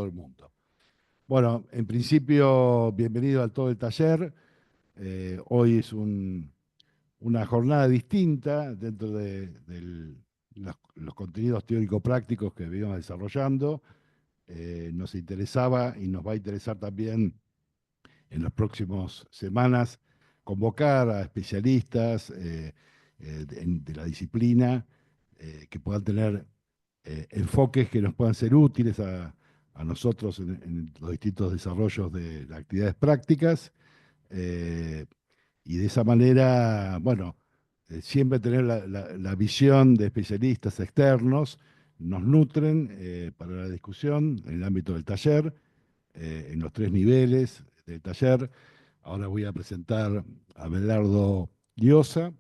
el mundo. Bueno, en principio, bienvenido al todo el taller. Hoy es una jornada distinta dentro de los contenidos teórico-prácticos que venimos desarrollando. Nos interesaba y nos va a interesar también en las próximas semanas convocar a especialistas de la disciplina que puedan tener enfoques que nos puedan ser útiles a nosotros en los distintos desarrollos de las actividades prácticas. eh, y de esa manera, bueno, siempre tener la visión de especialistas externos nos nutren para la discusión en el ámbito del taller, en los tres niveles del taller. Ahora voy a presentar a Abelardo Llosa,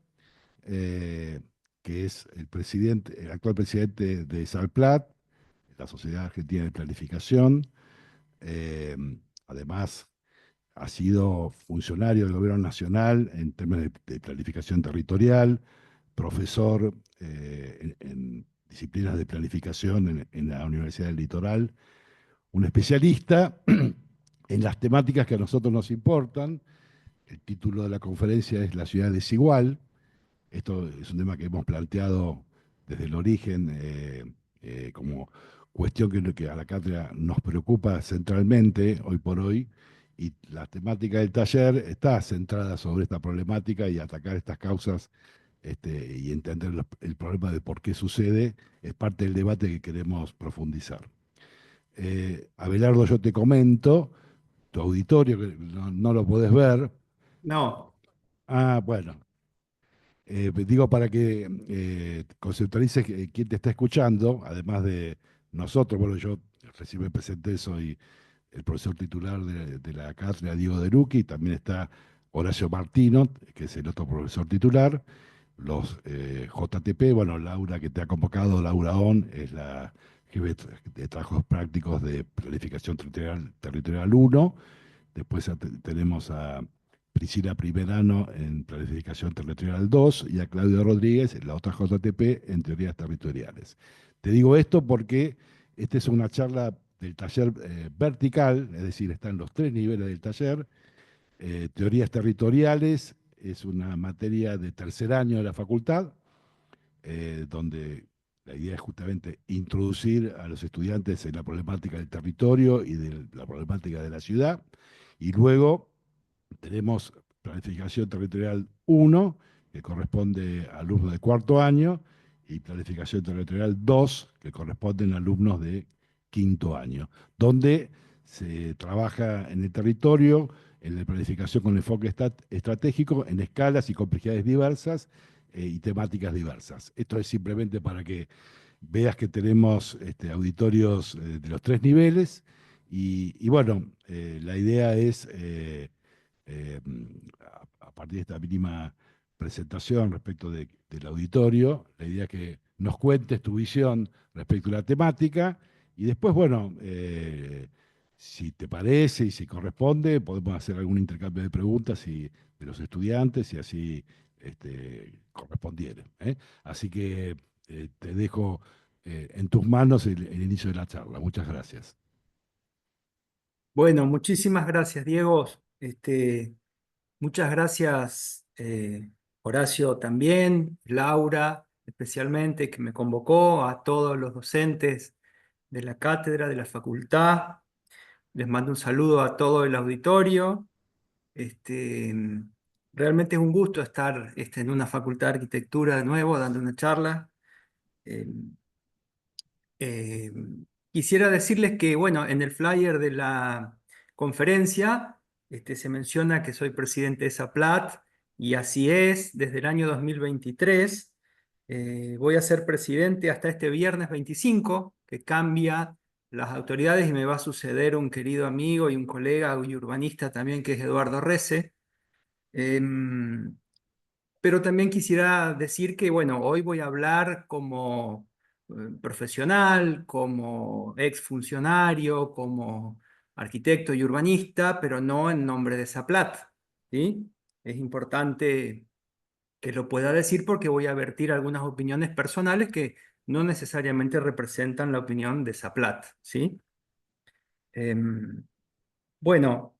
eh, que es el actual presidente de SALPLAT, la Sociedad Argentina de Planificación. Eh, Además, ha sido funcionario del Gobierno Nacional en temas de planificación territorial, profesor en disciplinas de planificación en la Universidad del Litoral, un especialista en las temáticas que a nosotros nos importan. El título de la conferencia es La ciudad desigual. Esto es un tema que hemos planteado desde el origen como cuestión que a la cátedra nos preocupa centralmente hoy por hoy, y la temática del taller está centrada sobre esta problemática y atacar estas causas y entender el problema de por qué sucede es parte del debate que queremos profundizar. Abelardo, yo te comento, tu auditorio, que no lo podés ver. No, Ah, bueno, digo para que conceptualices quién te está escuchando, además de nosotros. Bueno, yo recién me presenté, soy el profesor titular de la cátedra Diego De Lucchi, también está Horacio Martino, que es el otro profesor titular, los JTP, bueno, Laura que te ha convocado, Laura On, es la jefe de trabajos prácticos de planificación territorial 1. Después tenemos a Priscila Primerano en Planificación Territorial 2 y a Claudio Rodríguez, en la otra JTP, en Teorías Territoriales. Te digo esto porque esta es una charla del taller vertical, es decir, están los tres niveles del taller. Teorías Territoriales es una materia de tercer año de la facultad, donde la idea es justamente introducir a los estudiantes en la problemática del territorio y de la problemática de la ciudad. Y luego tenemos Planificación Territorial 1, que corresponde a alumnos de cuarto año, y Planificación Territorial 2, que corresponden a alumnos de quinto año, donde se trabaja en el territorio, en la planificación con enfoque estratégico, en escalas y complejidades diversas y temáticas diversas. Esto es simplemente para que veas que tenemos auditorios de los tres niveles y bueno, la idea es, eh, a partir de esta mínima presentación respecto del auditorio, la idea es que nos cuentes tu visión respecto a la temática y después, bueno, si te parece y si corresponde, podemos hacer algún intercambio de preguntas de los estudiantes y así correspondiere. Así que te dejo en tus manos el inicio de la charla. Muchas gracias. bueno, muchísimas gracias, Diego. Muchas gracias, Horacio también, Laura especialmente, que me convocó, a todos los docentes de la cátedra, de la facultad. Les mando un saludo a todo el auditorio. Este, Realmente es un gusto estar en una facultad de arquitectura de nuevo, dando una charla. Eh, Eh, Quisiera decirles que, bueno, en el flyer de la conferencia se menciona que soy presidente de SAPLAT y así es, desde el año 2023. Voy a ser presidente hasta este viernes 25, que cambia las autoridades y me va a suceder un querido amigo y un colega y urbanista también, que es Eduardo Rece. Em, pero también quisiera decir que, bueno, hoy voy a hablar como profesional, como exfuncionario, como arquitecto y urbanista, pero no en nombre de Saplat, ¿sí? Es importante que lo pueda decir porque voy a vertir algunas opiniones personales que no necesariamente representan la opinión de Saplat, ¿sí? Em, bueno,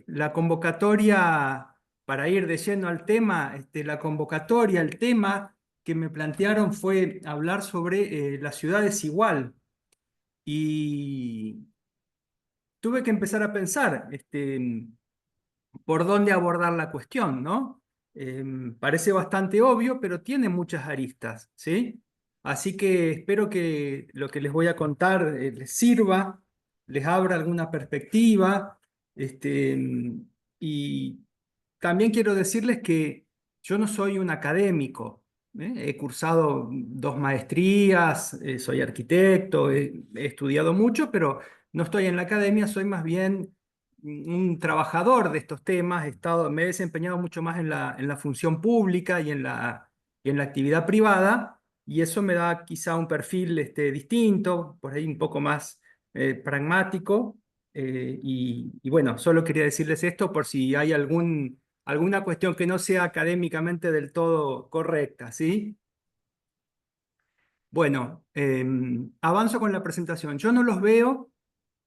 la convocatoria, para ir de lleno al tema, la convocatoria, el tema que me plantearon fue hablar sobre la ciudad desigual. Y tuve que empezar a pensar, por dónde abordar la cuestión, ¿no? Parece bastante obvio, pero tiene muchas aristas, ¿sí? Así que espero que lo que les voy a contar les sirva, les abra alguna perspectiva, este, y también quiero decirles que yo no soy un académico, ¿eh? He cursado 2 maestrías, soy arquitecto, he estudiado mucho, pero no estoy en la academia, soy más bien un trabajador de estos temas, me he desempeñado mucho más en la función pública y en la actividad privada, y eso me da quizá un perfil distinto, por ahí un poco más pragmático, y bueno, solo quería decirles esto por si hay alguna cuestión que no sea académicamente del todo correcta, ¿sí? Bueno, avanzo con la presentación. Yo no los veo,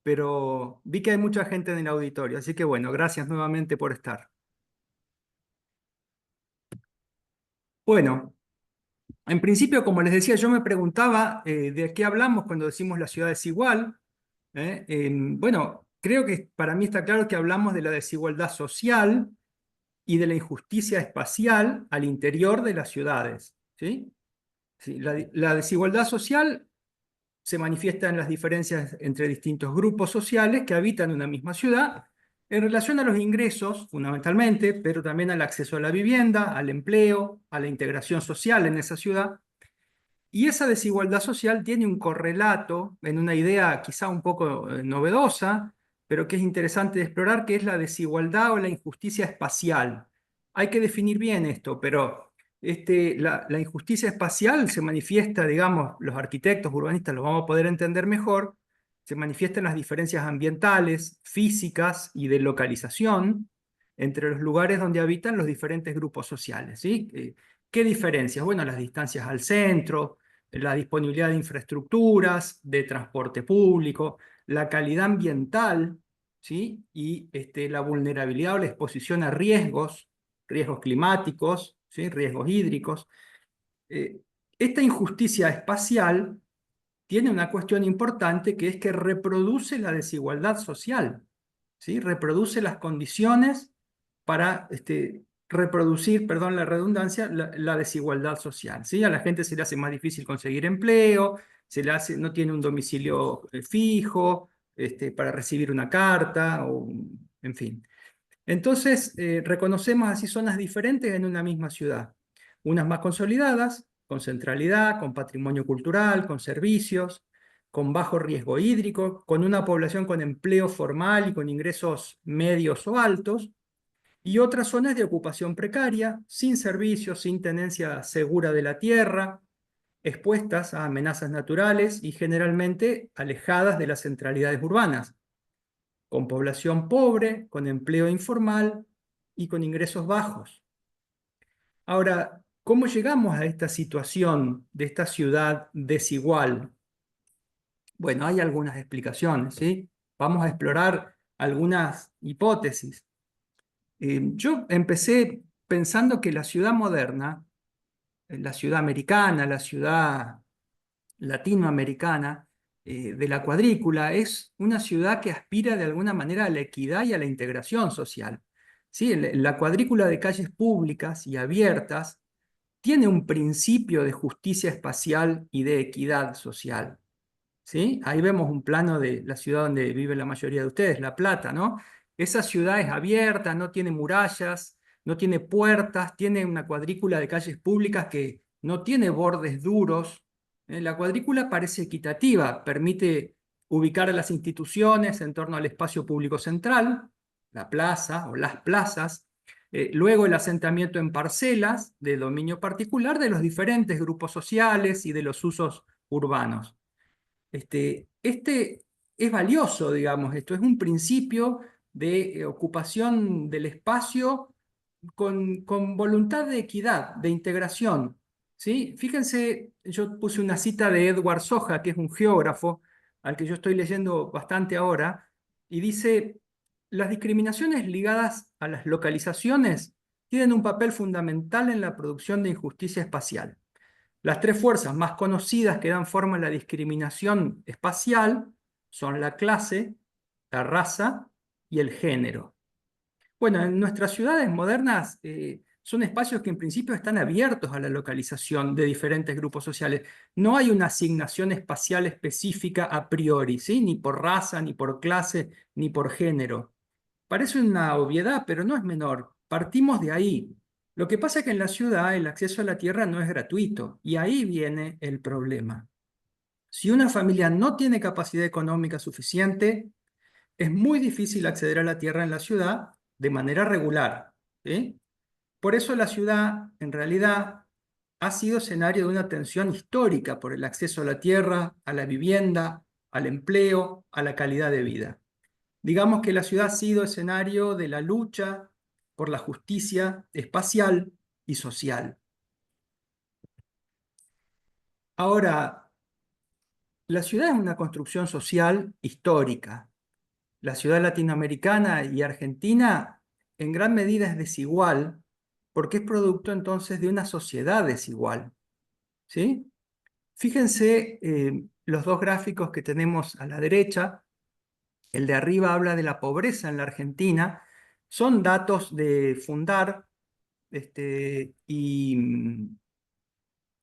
pero vi que hay mucha gente en el auditorio, así que bueno, gracias nuevamente por estar. Bueno, en principio, como les decía, yo me preguntaba de qué hablamos cuando decimos la ciudad desigual. Bueno, creo que para mí está claro que hablamos de la desigualdad social y de la injusticia espacial al interior de las ciudades, ¿sí? Sí, la desigualdad social se manifiesta en las diferencias entre distintos grupos sociales que habitan una misma ciudad en relación a los ingresos, fundamentalmente, pero también al acceso a la vivienda, al empleo, a la integración social en esa ciudad. Y esa desigualdad social tiene un correlato en una idea quizá un poco novedosa, pero que es interesante de explorar, que es la desigualdad o la injusticia espacial. Hay que definir bien esto, pero la injusticia espacial se manifiesta, digamos, los arquitectos, urbanistas lo vamos a poder entender mejor, se manifiesta en las diferencias ambientales, físicas y de localización entre los lugares donde habitan los diferentes grupos sociales, ¿sí? ¿Qué diferencias? Bueno, las distancias al centro, la disponibilidad de infraestructuras, de transporte público, la calidad ambiental, ¿sí? Y la vulnerabilidad o la exposición a riesgos climáticos, ¿sí? Riesgos hídricos. Eh, Esta injusticia espacial tiene una cuestión importante que es que reproduce la desigualdad social, ¿sí? Reproduce las condiciones para reproducir, perdón la redundancia, la desigualdad social, ¿sí? A la gente se le hace más difícil conseguir empleo, no tiene un domicilio fijo para recibir una carta, en fin. Entonces, reconocemos así zonas diferentes en una misma ciudad. Unas más consolidadas, con centralidad, con patrimonio cultural, con servicios, con bajo riesgo hídrico, con una población con empleo formal y con ingresos medios o altos, y otras zonas de ocupación precaria, sin servicios, sin tenencia segura de la tierra, expuestas a amenazas naturales y generalmente alejadas de las centralidades urbanas, con población pobre, con empleo informal y con ingresos bajos. Ahora, ¿cómo llegamos a esta situación de esta ciudad desigual? Bueno, hay algunas explicaciones, ¿sí? Vamos a explorar algunas hipótesis. Yo empecé pensando que la ciudad moderna, la ciudad americana, la ciudad latinoamericana, de la cuadrícula, es una ciudad que aspira de alguna manera a la equidad y a la integración social. ¿Sí? La cuadrícula de calles públicas y abiertas tiene un principio de justicia espacial y de equidad social. ¿Sí? Ahí vemos un plano de la ciudad donde vive la mayoría de ustedes, La Plata, ¿no? Esa ciudad es abierta, no tiene murallas, no tiene puertas, tiene una cuadrícula de calles públicas que no tiene bordes duros. La cuadrícula parece equitativa, permite ubicar a las instituciones en torno al espacio público central, la plaza o las plazas, luego el asentamiento en parcelas de dominio particular de los diferentes grupos sociales y de los usos urbanos. Este es valioso, digamos, esto es un principio de ocupación del espacio con voluntad de equidad, de integración, ¿sí? Fíjense, yo puse una cita de Edward Soja, que es un geógrafo, al que yo estoy leyendo bastante ahora, y dice, las discriminaciones ligadas a las localizaciones tienen un papel fundamental en la producción de injusticia espacial. Las tres fuerzas más conocidas que dan forma a la discriminación espacial son la clase, la raza y el género. Bueno, en nuestras ciudades modernas son espacios que en principio están abiertos a la localización de diferentes grupos sociales. No hay una asignación espacial específica a priori, ¿sí? Ni por raza, ni por clase, ni por género. Parece una obviedad, pero no es menor. Partimos de ahí. Lo que pasa es que en la ciudad el acceso a la tierra no es gratuito y ahí viene el problema. Si una familia no tiene capacidad económica suficiente, es muy difícil acceder a la tierra en la ciudad de manera regular, ¿sí? Por eso la ciudad, en realidad, ha sido escenario de una tensión histórica por el acceso a la tierra, a la vivienda, al empleo, a la calidad de vida. Digamos que la ciudad ha sido escenario de la lucha por la justicia espacial y social. Ahora, la ciudad es una construcción social histórica. La ciudad latinoamericana y argentina en gran medida es desigual porque es producto entonces de una sociedad desigual, ¿sí? Fíjense los dos gráficos que tenemos a la derecha. El de arriba habla de la pobreza en la Argentina. Son datos de Fundar, y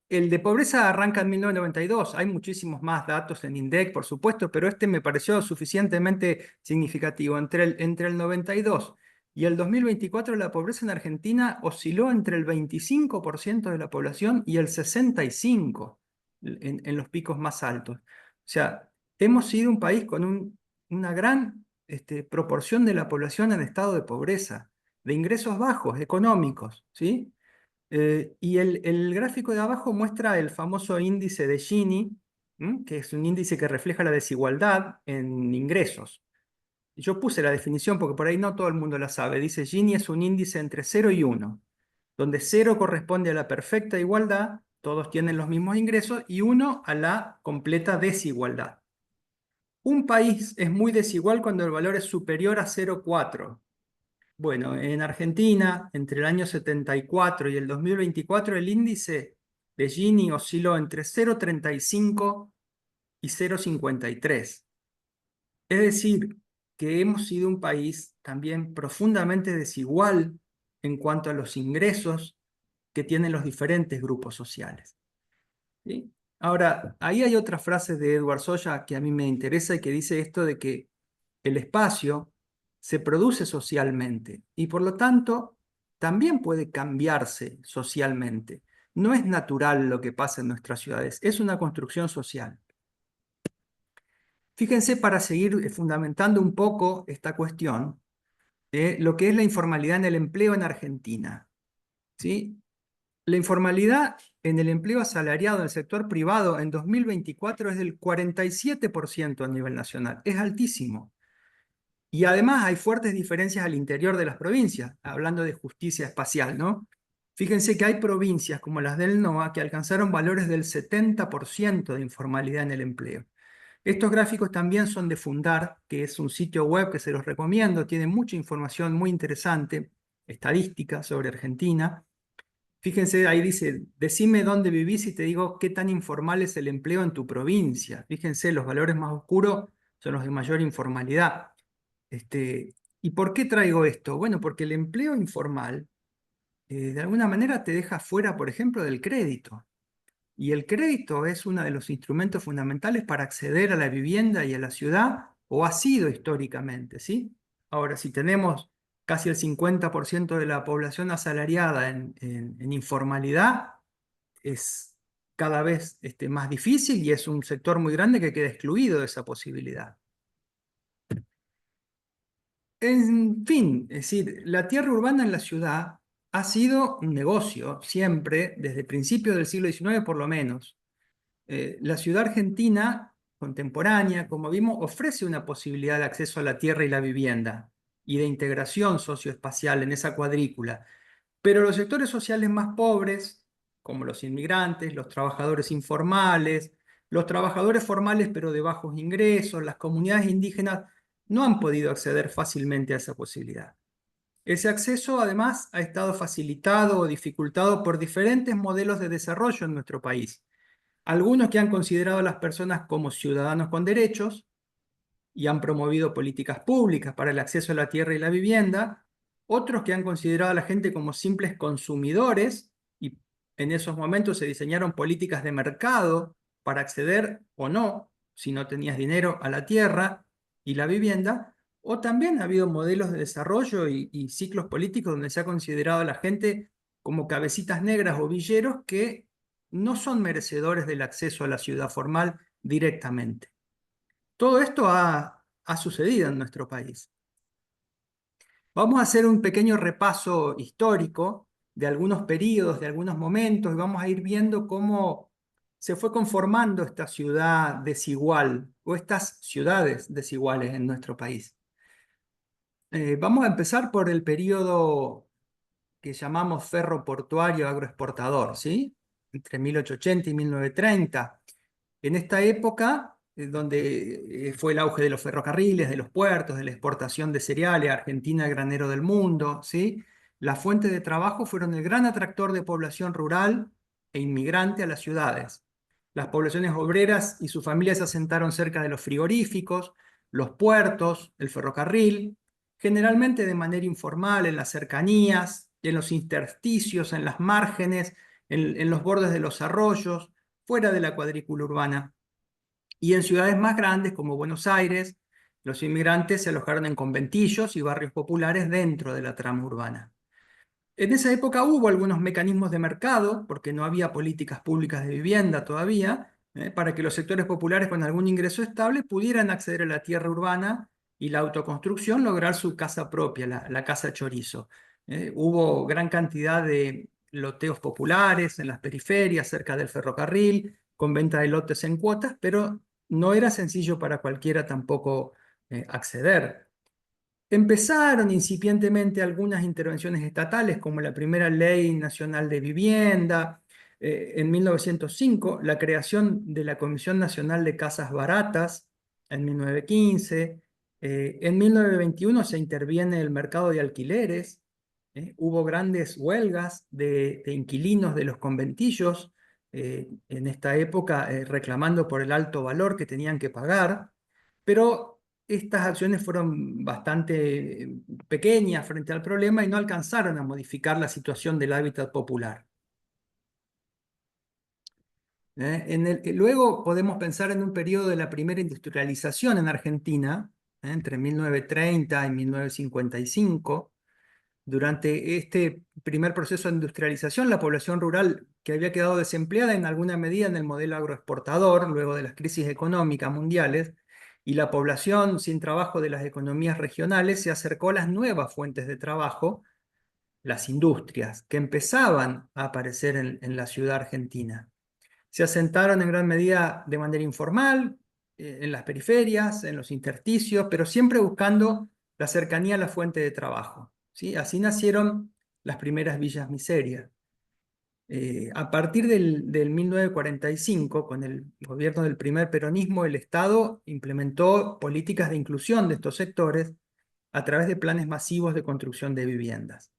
el de pobreza arranca en 1992. Hay muchísimos más datos en INDEC, por supuesto, pero este me pareció suficientemente significativo. Entre el 92 y el 2024, la pobreza en Argentina osciló entre el 25% de la población y el 65% en los picos más altos. O sea, hemos sido un país con una gran proporción de la población en estado de pobreza, de ingresos bajos, económicos, ¿sí? Y el gráfico de abajo muestra el famoso índice de Gini, que es un índice que refleja la desigualdad en ingresos. Yo puse la definición porque por ahí no todo el mundo la sabe. Dice Gini es un índice entre 0 y 1, donde 0 corresponde a la perfecta igualdad, todos tienen los mismos ingresos, y 1 a la completa desigualdad. Un país es muy desigual cuando el valor es superior a 0,4. Bueno, en Argentina, entre el año 74 y el 2024, el índice de Gini osciló entre 0,35 y 0,53. Es decir, que hemos sido un país también profundamente desigual en cuanto a los ingresos que tienen los diferentes grupos sociales, ¿sí? Ahora, ahí hay otra frase de Edward Soya que a mí me interesa y que dice esto de que el espacio se produce socialmente y por lo tanto también puede cambiarse socialmente. No es natural lo que pasa en nuestras ciudades, es una construcción social. Fíjense, para seguir fundamentando un poco esta cuestión, lo que es la informalidad en el empleo en Argentina, ¿sí? La informalidad en el empleo asalariado en el sector privado en 2024 es del 47% a nivel nacional. Es altísimo. Y además hay fuertes diferencias al interior de las provincias, hablando de justicia espacial, ¿no? Fíjense que hay provincias como las del NOA que alcanzaron valores del 70% de informalidad en el empleo. Estos gráficos también son de Fundar, que es un sitio web que se los recomiendo, tiene mucha información muy interesante, estadística sobre Argentina. Fíjense, ahí dice, decime dónde vivís y te digo qué tan informal es el empleo en tu provincia. Fíjense, los valores más oscuros son los de mayor informalidad. ¿Y por qué traigo esto? Bueno, porque el empleo informal de alguna manera te deja fuera, por ejemplo, del crédito. Y el crédito es uno de los instrumentos fundamentales para acceder a la vivienda y a la ciudad, o ha sido históricamente, ¿sí? Ahora, si tenemos casi el 50% de la población asalariada en informalidad, es cada vez más difícil y es un sector muy grande que queda excluido de esa posibilidad. En fin, es decir, la tierra urbana en la ciudad ha sido un negocio siempre, desde principios del siglo XIX por lo menos. La ciudad argentina contemporánea, como vimos, ofrece una posibilidad de acceso a la tierra y la vivienda y de integración socioespacial en esa cuadrícula. Pero los sectores sociales más pobres, como los inmigrantes, los trabajadores informales, Los trabajadores formales pero de bajos ingresos, las comunidades indígenas, no han podido acceder fácilmente a esa posibilidad. Ese acceso, además, ha estado facilitado o dificultado por diferentes modelos de desarrollo en nuestro país. Algunos que han considerado a las personas como ciudadanos con derechos y han promovido políticas públicas para el acceso a la tierra y la vivienda, otros que han considerado a la gente como simples consumidores y en esos momentos se diseñaron políticas de mercado para acceder o no, si no tenías dinero, a la tierra y la vivienda, o también ha habido modelos de desarrollo y ciclos políticos donde se ha considerado a la gente como cabecitas negras o villeros que no son merecedores del acceso a la ciudad formal directamente. Todo esto ha sucedido en nuestro país. Vamos a hacer un pequeño repaso histórico de algunos periodos, de algunos momentos, y vamos a ir viendo cómo se fue conformando esta ciudad desigual o estas ciudades desiguales en nuestro país. Vamos a empezar por el periodo que llamamos ferroportuario agroexportador, ¿sí? Entre 1880 y 1930. En esta época, donde fue el auge de los ferrocarriles, de los puertos, de la exportación de cereales, Argentina el granero del mundo, ¿sí? Las fuentes de trabajo fueron el gran atractor de población rural e inmigrante a las ciudades. Las poblaciones obreras y sus familias se asentaron cerca de los frigoríficos, los puertos, el ferrocarril, generalmente de manera informal, en las cercanías, en los intersticios, en las márgenes, en los bordes de los arroyos, fuera de la cuadrícula urbana. Y en ciudades más grandes como Buenos Aires, los inmigrantes se alojaron en conventillos y barrios populares dentro de la trama urbana. En esa época hubo algunos mecanismos de mercado, porque no había políticas públicas de vivienda todavía, para que los sectores populares con algún ingreso estable pudieran acceder a la tierra urbana y la autoconstrucción lograr su casa propia, la casa chorizo. Hubo gran cantidad de loteos populares en las periferias, cerca del ferrocarril, con venta de lotes en cuotas, pero no era sencillo para cualquiera tampoco acceder. Empezaron incipientemente algunas intervenciones estatales, como la primera Ley Nacional de Vivienda, en 1905, la creación de la Comisión Nacional de Casas Baratas, en 1915, en 1921 se interviene el mercado de alquileres, hubo grandes huelgas de inquilinos de los conventillos, en esta época reclamando por el alto valor que tenían que pagar, pero estas acciones fueron bastante pequeñas frente al problema y no alcanzaron a modificar la situación del hábitat popular. Luego podemos pensar en un periodo de la primera industrialización en Argentina, entre 1930 y 1955. Durante este primer proceso de industrialización, la población rural que había quedado desempleada en alguna medida en el modelo agroexportador, luego de las crisis económicas mundiales, y la población sin trabajo de las economías regionales se acercó a las nuevas fuentes de trabajo, las industrias, que empezaban a aparecer en la ciudad argentina. Se asentaron en gran medida de manera informal, en las periferias, en los intersticios, pero siempre buscando la cercanía a la fuente de trabajo, ¿sí? Así nacieron las primeras villas miserias. A partir del 1945, con el gobierno del primer peronismo, el Estado implementó políticas de inclusión de estos sectores a través de planes masivos de construcción de viviendas.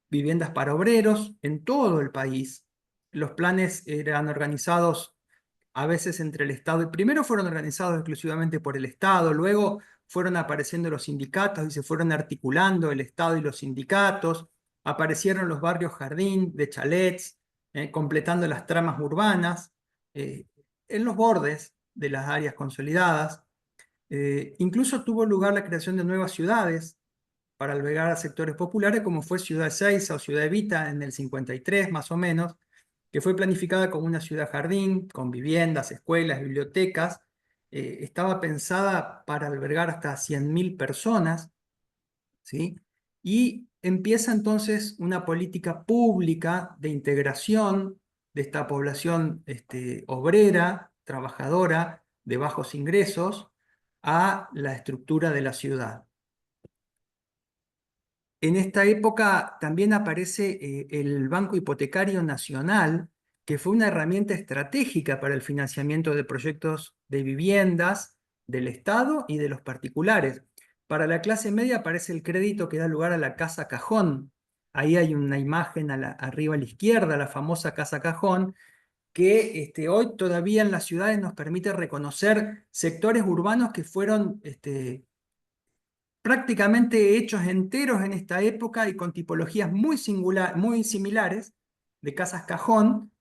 Viviendas para obreros en todo el país. Los planes eran organizados a veces entre el Estado, y primero fueron organizados exclusivamente por el Estado, luego fueron apareciendo los sindicatos y se fueron articulando el Estado y los sindicatos, aparecieron los barrios jardín de chalets, completando las tramas urbanas, eh, en los bordes de las áreas consolidadas. Incluso tuvo lugar la creación de nuevas ciudades para albergar a sectores populares, como fue Ciudad Ezeiza o Ciudad Evita en el 53 más o menos, que fue planificada como una ciudad jardín, con viviendas, escuelas, bibliotecas. Estaba pensada para albergar hasta 100.000 personas, ¿sí? Y empieza entonces una política pública de integración de esta población obrera, trabajadora, de bajos ingresos, a la estructura de la ciudad. En esta época también aparece el Banco Hipotecario Nacional, que fue una herramienta estratégica para el financiamiento de proyectos de viviendas del Estado y de los particulares. Para la clase media aparece el crédito que da lugar a la casa cajón. Ahí hay una imagen arriba a la izquierda, la famosa casa cajón, que hoy todavía en las ciudades nos permite reconocer sectores urbanos que fueron prácticamente hechos enteros en esta época y con tipologías muy similares de casas cajón,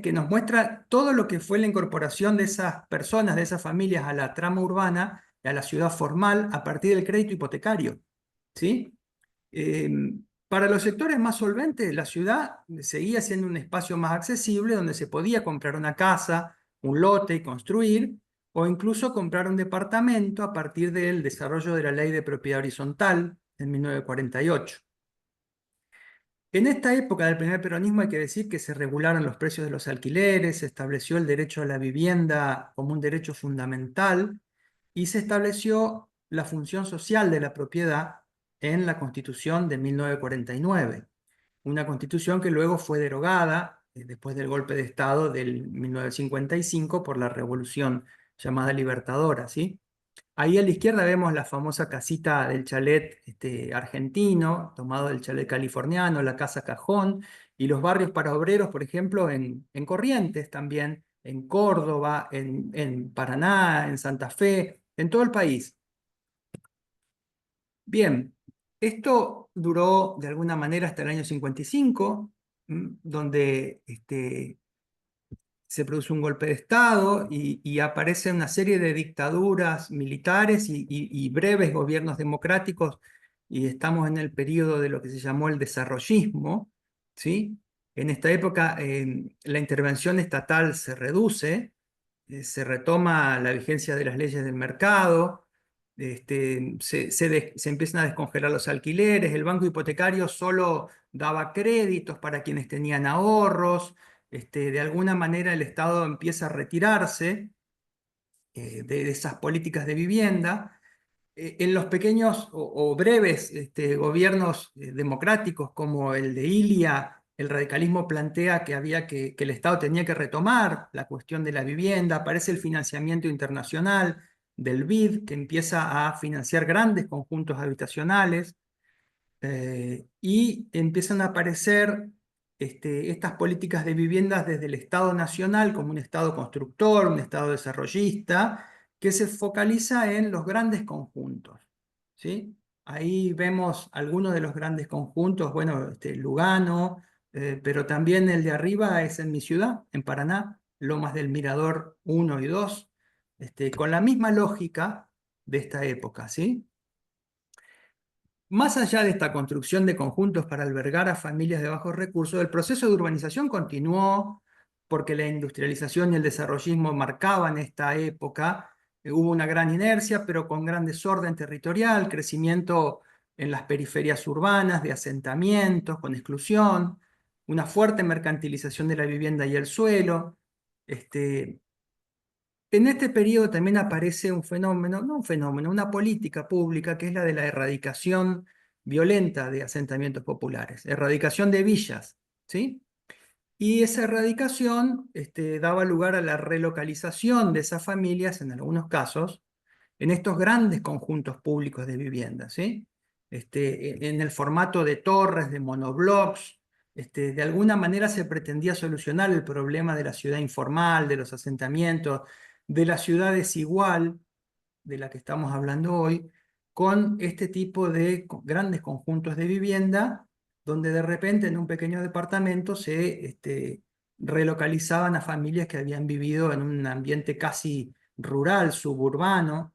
que nos muestra todo lo que fue la incorporación de esas personas, de esas familias a la trama urbana y a la ciudad formal a partir del crédito hipotecario. ¿Sí? Eh, para los sectores más solventes, la ciudad seguía siendo un espacio más accesible donde se podía comprar una casa, un lote y construir, o incluso comprar un departamento a partir del desarrollo de la Ley de Propiedad Horizontal en 1948. En esta época del primer peronismo hay que decir que se regularon los precios de los alquileres, se estableció el derecho a la vivienda como un derecho fundamental y se estableció la función social de la propiedad en la Constitución de 1949, una constitución que luego fue derogada después del golpe de Estado del 1955 por la revolución llamada Libertadora, ¿sí? Ahí a la izquierda vemos la famosa casita del chalet argentino, tomado del chalet californiano, la casa Cajón, y los barrios para obreros, por ejemplo, en Corrientes también, en Córdoba, en Paraná, en Santa Fe, en todo el país. Bien, esto duró de alguna manera hasta el año 55, donde se produce un golpe de Estado y aparece una serie de dictaduras militares y breves gobiernos democráticos, y estamos en el periodo de lo que se llamó el desarrollismo, ¿sí? En esta época la intervención estatal se reduce, se retoma la vigencia de las leyes del mercado, se empiezan a descongelar los alquileres, el banco hipotecario solo daba créditos para quienes tenían ahorros, de alguna manera el Estado empieza a retirarse de esas políticas de vivienda. En los pequeños o breves gobiernos democráticos como el de Ilia, el radicalismo plantea que que el Estado tenía que retomar la cuestión de la vivienda, aparece el financiamiento internacional del BID, que empieza a financiar grandes conjuntos habitacionales, y empiezan a aparecer estas políticas de viviendas desde el Estado nacional como un Estado constructor, un Estado desarrollista, que se focaliza en los grandes conjuntos, ¿sí? Ahí vemos algunos de los grandes conjuntos, bueno, Lugano, pero también el de arriba es en mi ciudad, en Paraná, Lomas del Mirador 1 y 2, con la misma lógica de esta época, ¿sí? Más allá de esta construcción de conjuntos para albergar a familias de bajos recursos, el proceso de urbanización continuó porque la industrialización y el desarrollismo marcaban esta época. Hubo una gran inercia, pero con gran desorden territorial, crecimiento en las periferias urbanas, de asentamientos, con exclusión, una fuerte mercantilización de la vivienda y el suelo. Este, en este periodo también aparece un fenómeno, no un fenómeno, una política pública que es la de la erradicación violenta de asentamientos populares, erradicación de villas, ¿sí? Y esa erradicación daba lugar a la relocalización de esas familias, en algunos casos, en estos grandes conjuntos públicos de vivienda, ¿sí? En el formato de torres, de monoblocks, de alguna manera se pretendía solucionar el problema de la ciudad informal, de los asentamientos, de la ciudad desigual, de la que estamos hablando hoy, con este tipo de grandes conjuntos de vivienda, donde de repente en un pequeño departamento se relocalizaban a familias que habían vivido en un ambiente casi rural, suburbano,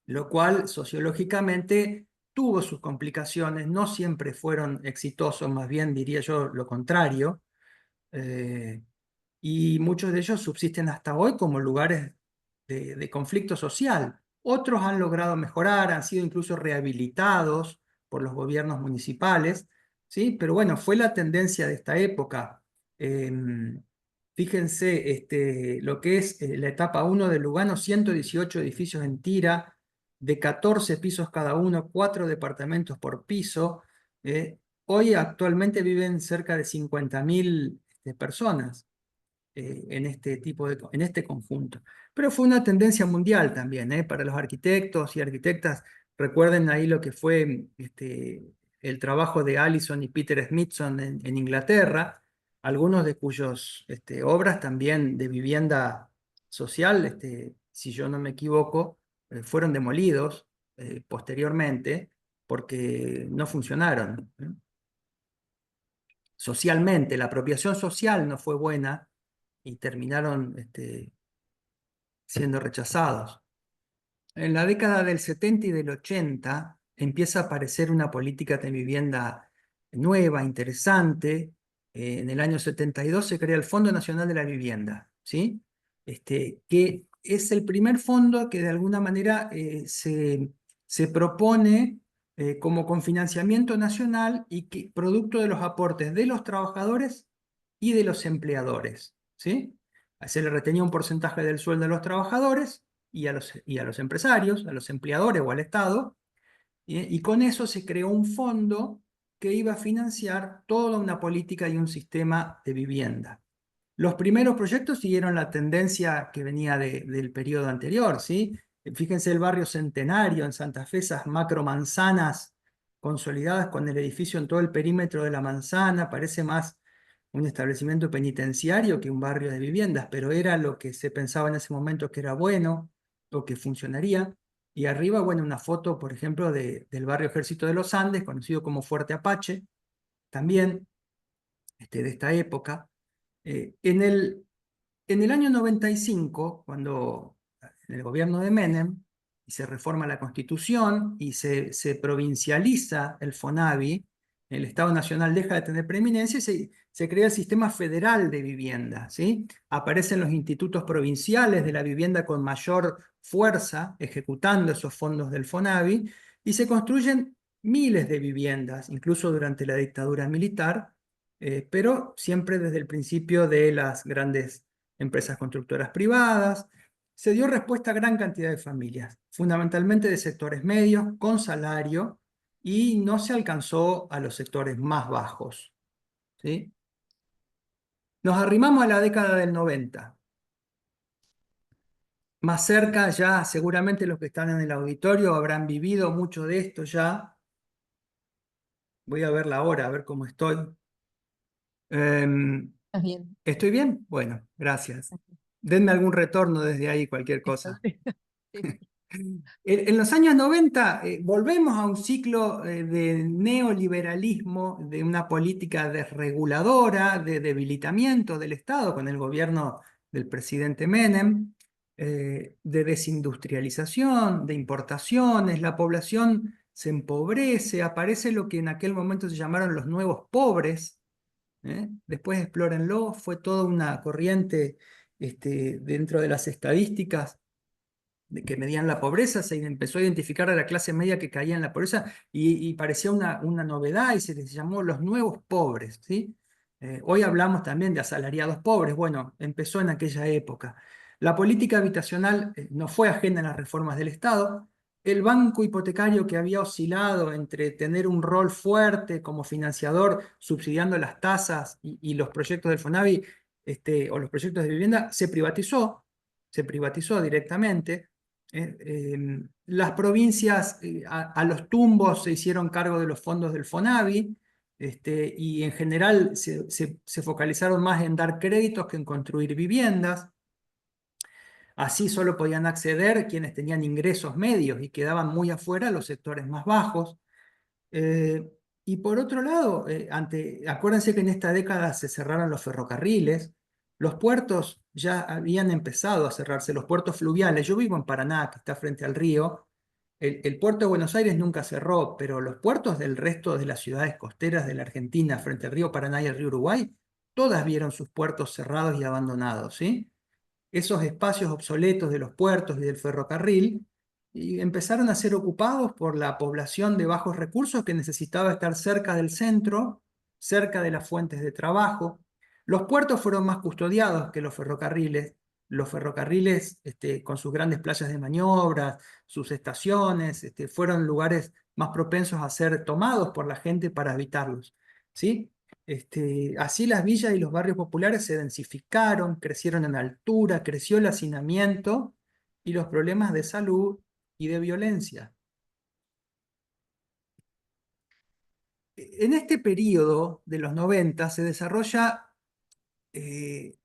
lo cual sociológicamente tuvo sus complicaciones, no siempre fueron exitosos, más bien diría yo lo contrario, eh, y muchos de ellos subsisten hasta hoy como lugares de conflicto social. Otros han logrado mejorar, han sido incluso rehabilitados por los gobiernos municipales, ¿sí? Pero bueno, fue la tendencia de esta época. Fíjense lo que es la etapa 1 de Lugano: 118 edificios en tira, de 14 pisos cada uno, 4 departamentos por piso. Hoy actualmente viven cerca de 50.000 personas. en este en este conjunto. Pero fue una tendencia mundial también, para los arquitectos y arquitectas. Recuerden ahí lo que fue el trabajo de Allison y Peter Smithson en Inglaterra, algunos de cuyos obras también de vivienda social, si yo no me equivoco, fueron demolidos posteriormente porque no funcionaron. Socialmente, la apropiación social no fue buena y terminaron siendo rechazados. En la década del 70 y del 80 empieza a aparecer una política de vivienda nueva, interesante. En el año 72 se crea el Fondo Nacional de la Vivienda, ¿sí? Que es el primer fondo que de alguna manera se propone como con financiamiento nacional y que producto de los aportes de los trabajadores y de los empleadores, ¿sí? Se le retenía un porcentaje del sueldo a los trabajadores y a los empresarios, a los empleadores o al Estado, y con eso se creó un fondo que iba a financiar toda una política y un sistema de vivienda. Los primeros proyectos siguieron la tendencia que venía del periodo anterior, ¿sí? Fíjense el barrio Centenario en Santa Fe, esas macro manzanas consolidadas con el edificio en todo el perímetro de la manzana, parece más un establecimiento penitenciario que un barrio de viviendas, pero era lo que se pensaba en ese momento que era bueno o que funcionaría. Y arriba, bueno, una foto, por ejemplo, del barrio Ejército de los Andes, conocido como Fuerte Apache, también de esta época. En el año 95, cuando en el gobierno de Menem, y se reforma la Constitución y se provincializa el FONAVI, el Estado Nacional deja de tener preeminencia y se crea el sistema federal de vivienda, ¿sí? Aparecen los institutos provinciales de la vivienda con mayor fuerza, ejecutando esos fondos del FONAVI, y se construyen miles de viviendas, incluso durante la dictadura militar, pero siempre desde el principio de las grandes empresas constructoras privadas. Se dio respuesta a gran cantidad de familias, fundamentalmente de sectores medios, con salario, y no se alcanzó a los sectores más bajos, ¿sí? Nos arrimamos a la década del 90. Más cerca ya, seguramente los que están en el auditorio habrán vivido mucho de esto ya. Voy a ver la hora, a ver cómo estoy. Está bien, ¿Estoy bien? Bueno, gracias. Denme algún retorno desde ahí, cualquier está cosa. bien. Sí. En los años 90 volvemos a un ciclo de neoliberalismo, de una política desreguladora, de debilitamiento del Estado con el gobierno del presidente Menem, de desindustrialización, de importaciones, la población se empobrece, aparece lo que en aquel momento se llamaron los nuevos pobres, después explórenlo, fue toda una corriente dentro de las estadísticas que medían la pobreza, se empezó a identificar a la clase media que caía en la pobreza y parecía una novedad y se les llamó los nuevos pobres, ¿sí? Hoy hablamos también de asalariados pobres, bueno, empezó en aquella época. La política habitacional no fue ajena a las reformas del Estado. El banco hipotecario que había oscilado entre tener un rol fuerte como financiador, subsidiando las tasas y los proyectos del FONAVI o los proyectos de vivienda, se privatizó directamente. Las provincias a los tumbos se hicieron cargo de los fondos del FONAVI, y en general se focalizaron más en dar créditos que en construir viviendas. Así solo podían acceder quienes tenían ingresos medios y quedaban muy afuera los sectores más bajos. Eh, y por otro lado, acuérdense que en esta década se cerraron los ferrocarriles, los puertos ya habían empezado a cerrarse, los puertos fluviales. Yo vivo en Paraná, que está frente al río. El puerto de Buenos Aires nunca cerró, pero los puertos del resto de las ciudades costeras de la Argentina, frente al río Paraná y el río Uruguay, todas vieron sus puertos cerrados y abandonados, ¿sí? Esos espacios obsoletos de los puertos y del ferrocarril y empezaron a ser ocupados por la población de bajos recursos que necesitaba estar cerca del centro, cerca de las fuentes de trabajo. Los puertos fueron más custodiados que los ferrocarriles. Los ferrocarriles, con sus grandes playas de maniobra, sus estaciones, fueron lugares más propensos a ser tomados por la gente para habitarlos, ¿sí? Así las villas y los barrios populares se densificaron, crecieron en altura, creció el hacinamiento y los problemas de salud y de violencia. En este periodo de los 90 se desarrolla eh,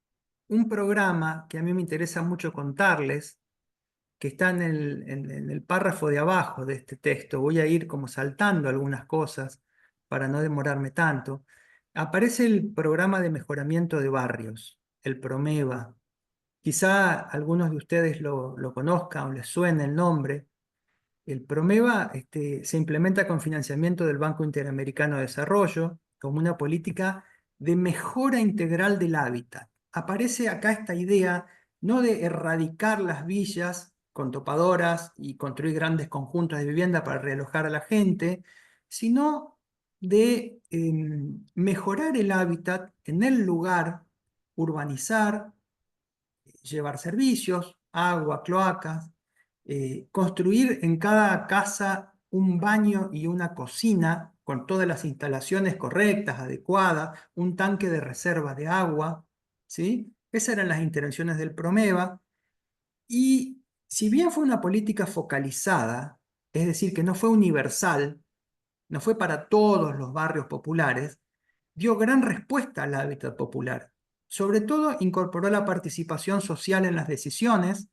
un programa que a mí me interesa mucho contarles, que está en el párrafo de abajo de este texto. Voy a ir como saltando algunas cosas para no demorarme tanto. Aparece el programa de mejoramiento de barrios, el PROMEVA. Quizá algunos de ustedes lo conozcan o les suene el nombre. El PROMEVA se implementa con financiamiento del Banco Interamericano de Desarrollo como una política de mejora integral del hábitat. Aparece acá esta idea no de erradicar las villas con topadoras y construir grandes conjuntos de vivienda para realojar a la gente, sino de mejorar el hábitat en el lugar, urbanizar, llevar servicios, agua, cloacas, construir en cada casa un baño y una cocina con todas las instalaciones correctas, adecuadas, un tanque de reserva de agua, ¿sí? Esas eran las intervenciones del PROMEVA. Y si bien fue una política focalizada, es decir, que no fue universal, no fue para todos los barrios populares, dio gran respuesta al hábitat popular. Sobre todo incorporó la participación social en las decisiones,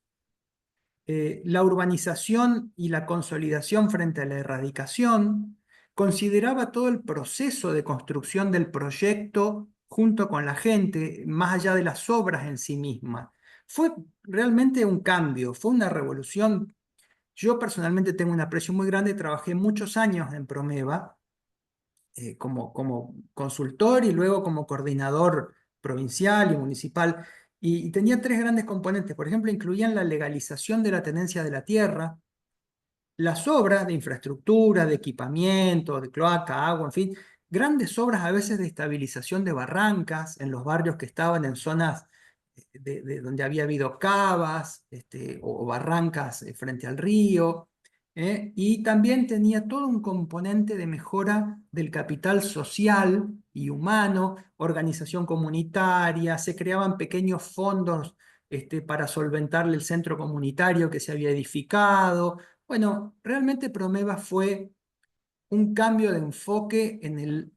la urbanización y la consolidación frente a la erradicación, consideraba todo el proceso de construcción del proyecto junto con la gente, más allá de las obras en sí mismas. Fue realmente un cambio, fue una revolución. Yo personalmente tengo un aprecio muy grande, trabajé muchos años en Promeva como consultor y luego como coordinador provincial y municipal. Y tenía tres grandes componentes. Por ejemplo, incluían la legalización de la tenencia de la tierra, las obras de infraestructura, de equipamiento, de cloaca, agua, en fin, grandes obras a veces de estabilización de barrancas en los barrios que estaban en zonas donde había habido cavas o barrancas frente al río. Y también tenía todo un componente de mejora del capital social y humano, organización comunitaria, se creaban pequeños fondos para solventar el centro comunitario que se había edificado. Bueno, realmente Promeva fue un cambio de enfoque en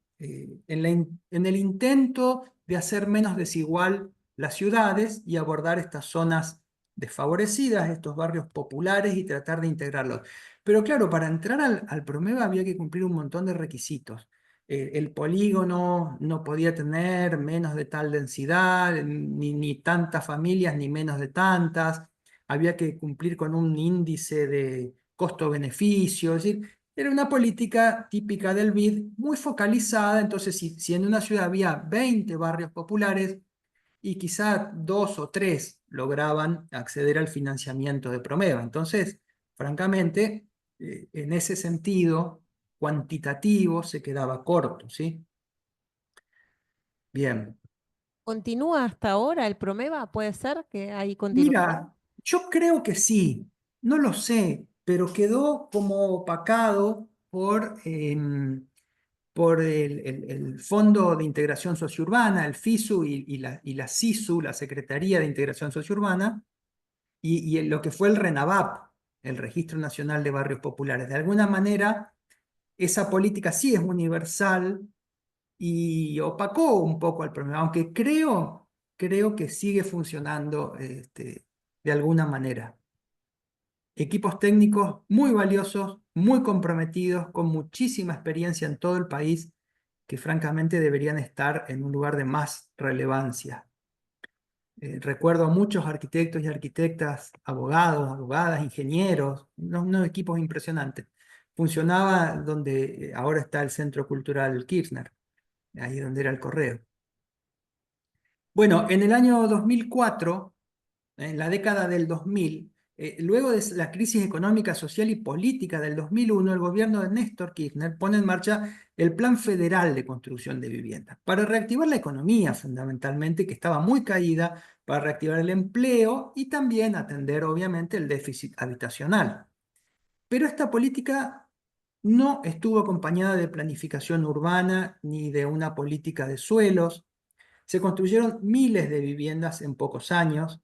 el intento de hacer menos desigual las ciudades y abordar estas zonas desfavorecidas, estos barrios populares y tratar de integrarlos. Pero claro, para entrar al Promeva había que cumplir un montón de requisitos. El polígono no podía tener menos de tal densidad, ni tantas familias, ni menos de tantas. Había que cumplir con un índice de costo-beneficio, es decir, era una política típica del BID, muy focalizada. Entonces, si en una ciudad había 20 barrios populares y quizá dos o tres lograban acceder al financiamiento de Promeva. Entonces, francamente, en ese sentido cuantitativo se quedaba corto, ¿sí? Bien. ¿Continúa hasta ahora el Promeva? ¿Puede ser que hay continuidad? Mira, yo creo que sí, no lo sé, pero quedó como opacado por el Fondo de Integración Sociourbana, el FISU y la SISU, la Secretaría de Integración Sociourbana, y lo que fue el RENAVAP, el Registro Nacional de Barrios Populares. De alguna manera, esa política sí es universal y opacó un poco al problema, aunque creo que sigue funcionando de alguna manera. Equipos técnicos muy valiosos, muy comprometidos, con muchísima experiencia en todo el país, que francamente deberían estar en un lugar de más relevancia. Recuerdo a muchos arquitectos y arquitectas, abogados, abogadas, ingenieros, unos equipos impresionantes. Funcionaba donde ahora está el Centro Cultural Kirchner, ahí donde era el correo. Bueno, en el año 2004, en la década del 2000, luego de la crisis económica, social y política del 2001, el gobierno de Néstor Kirchner pone en marcha el Plan Federal de Construcción de Viviendas para reactivar la economía fundamentalmente, que estaba muy caída, para reactivar el empleo y también atender obviamente el déficit habitacional. Pero esta política no estuvo acompañada de planificación urbana ni de una política de suelos. Se construyeron miles de viviendas en pocos años,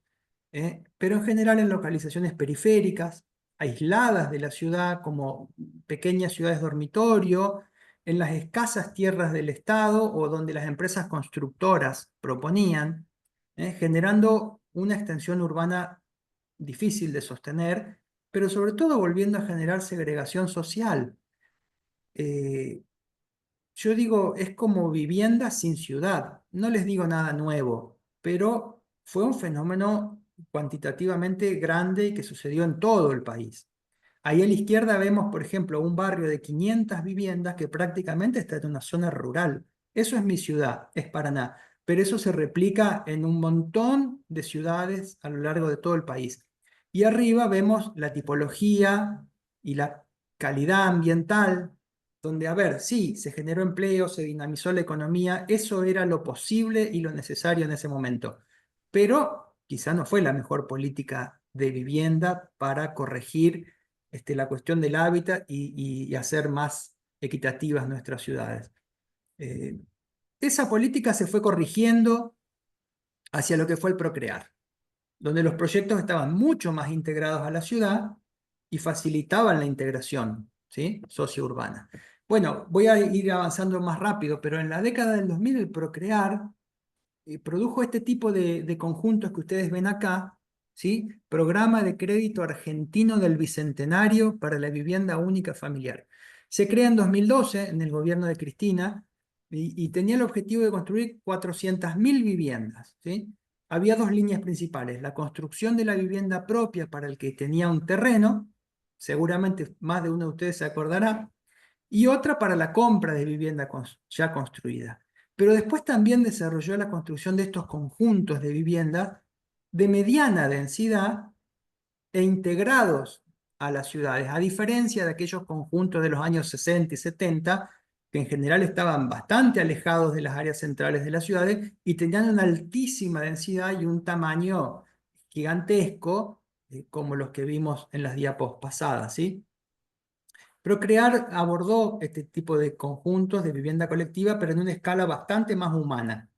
pero en general en localizaciones periféricas, aisladas de la ciudad, como pequeñas ciudades dormitorio, en las escasas tierras del Estado o donde las empresas constructoras proponían, generando una extensión urbana difícil de sostener, pero sobre todo volviendo a generar segregación social. Eh, yo digo, es como vivienda sin ciudad. No les digo nada nuevo, pero fue un fenómeno cuantitativamente grande y que sucedió en todo el país. Ahí a la izquierda vemos, por ejemplo, un barrio de 500 viviendas que prácticamente está en una zona rural. Eso es mi ciudad, es Paraná, pero eso se replica en un montón de ciudades a lo largo de todo el país. Y arriba vemos la tipología y la calidad ambiental, donde, a ver, sí, se generó empleo, se dinamizó la economía, eso era lo posible y lo necesario en ese momento, pero quizá no fue la mejor política de vivienda para corregir la cuestión del hábitat y hacer más equitativas nuestras ciudades. Eh, Esa política se fue corrigiendo hacia lo que fue el Procrear, donde los proyectos estaban mucho más integrados a la ciudad y facilitaban la integración, ¿sí?, sociourbana. Bueno, voy a ir avanzando más rápido, pero en la década del 2000 el Procrear produjo este tipo de conjuntos que ustedes ven acá, ¿sí? Programa de Crédito Argentino del Bicentenario para la Vivienda Única Familiar. Se crea en 2012 en el gobierno de Cristina y tenía el objetivo de construir 400.000 viviendas, ¿sí? Había dos líneas principales: la construcción de la vivienda propia para el que tenía un terreno, seguramente más de uno de ustedes se acordará, y otra para la compra de vivienda ya construida. Pero después también desarrolló la construcción de estos conjuntos de viviendas de mediana densidad e integrados a las ciudades, a diferencia de aquellos conjuntos de los años 60 y 70, que en general estaban bastante alejados de las áreas centrales de las ciudades y tenían una altísima densidad y un tamaño gigantesco, como los que vimos en las diapos pasadas, ¿sí? Procrear abordó este tipo de conjuntos de vivienda colectiva, pero en una escala bastante más humana.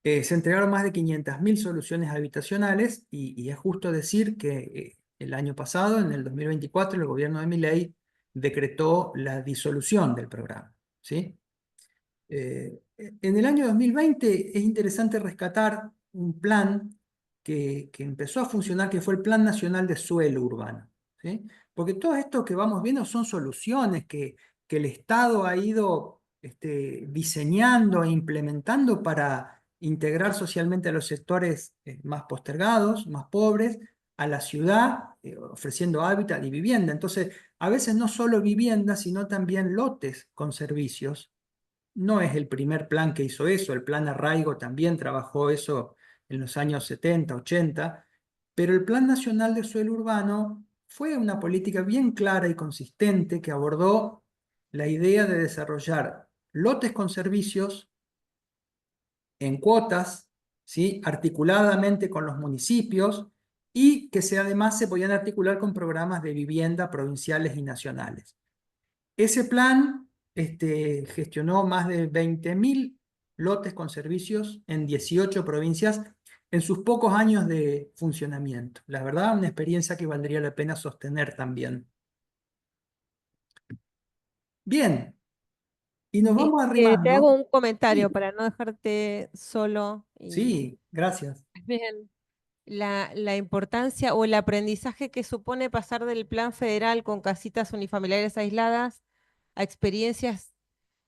Se entregaron más de 500.000 soluciones habitacionales y es justo decir que el año pasado, en el 2024, el gobierno de Milei decretó la disolución del programa, ¿sí? En el año 2020 es interesante rescatar un plan que empezó a funcionar, que fue el Plan Nacional de Suelo Urbano, ¿sí? Porque todo esto que vamos viendo son soluciones que el Estado ha ido diseñando e implementando para integrar socialmente a los sectores más postergados, más pobres, a la ciudad, ofreciendo hábitat y vivienda. Entonces, a veces no solo vivienda, sino también lotes con servicios. No es el primer plan que hizo eso, el plan Arraigo también trabajó eso en los años 70, 80, pero el Plan Nacional de Suelo Urbano fue una política bien clara y consistente que abordó la idea de desarrollar lotes con servicios en cuotas, ¿sí?, articuladamente con los municipios y que además se podían articular con programas de vivienda provinciales y nacionales. Ese plan gestionó más de 20.000 lotes con servicios en 18 provincias en sus pocos años de funcionamiento. La verdad, una experiencia que valdría la pena sostener también. Bien, y nos vamos Te hago arrimando. un comentario Sí, para no dejarte solo y sí, gracias. bien. La importancia o el aprendizaje que supone pasar del plan federal con casitas unifamiliares aisladas a experiencias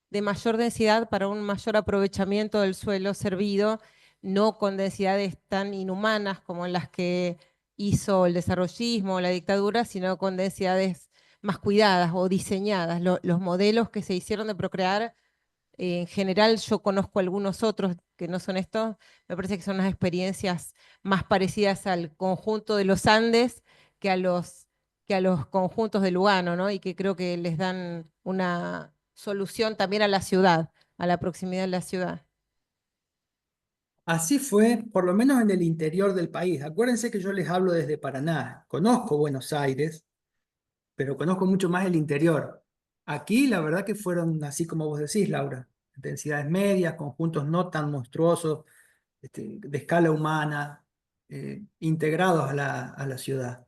de mayor densidad para un mayor aprovechamiento del suelo servido, no con densidades tan inhumanas como las que hizo el desarrollismo o la dictadura, sino con densidades más cuidadas o diseñadas. Los modelos que se hicieron de Procrear, en general yo conozco algunos otros que no son estos, me parece que son unas experiencias más parecidas al conjunto de los Andes que a los conjuntos de Lugano, ¿no? Y que creo que les dan una solución también a la ciudad, a la proximidad de la ciudad. Así fue, por lo menos en el interior del país. Acuérdense que yo les hablo desde Paraná. Conozco Buenos Aires, pero conozco mucho más el interior. Aquí la verdad que fueron así como vos decís, Laura, densidades medias, conjuntos no tan monstruosos, de escala humana, integrados a la ciudad.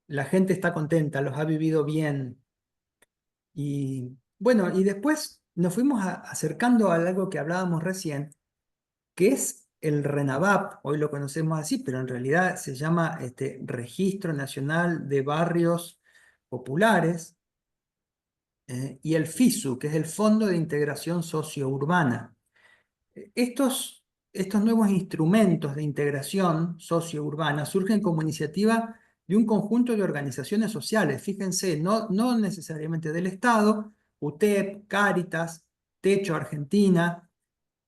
La gente está contenta, los ha vivido bien. Y bueno, y después nos fuimos acercando a algo que hablábamos recién, que es el RENAVAP, hoy lo conocemos así, pero en realidad se llama Registro Nacional de Barrios Populares, y el FISU, que es el Fondo de Integración Sociourbana. Estos, estos nuevos instrumentos de integración sociourbana surgen como iniciativa de un conjunto de organizaciones sociales, fíjense, no necesariamente del Estado, UTEP, Cáritas, Techo Argentina,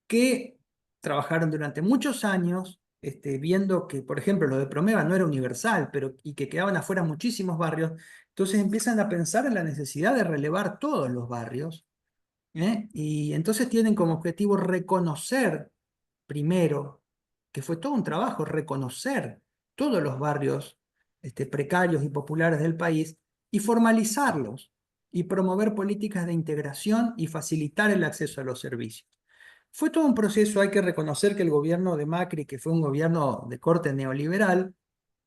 que trabajaron durante muchos años, viendo que, por ejemplo, lo de Promeva no era universal, y que quedaban afuera muchísimos barrios, entonces empiezan a pensar en la necesidad de relevar todos los barrios, y entonces tienen como objetivo reconocer primero, que fue todo un trabajo, reconocer todos los barrios precarios y populares del país y formalizarlos y promover políticas de integración y facilitar el acceso a los servicios. Fue todo un proceso, hay que reconocer que el gobierno de Macri, que fue un gobierno de corte neoliberal,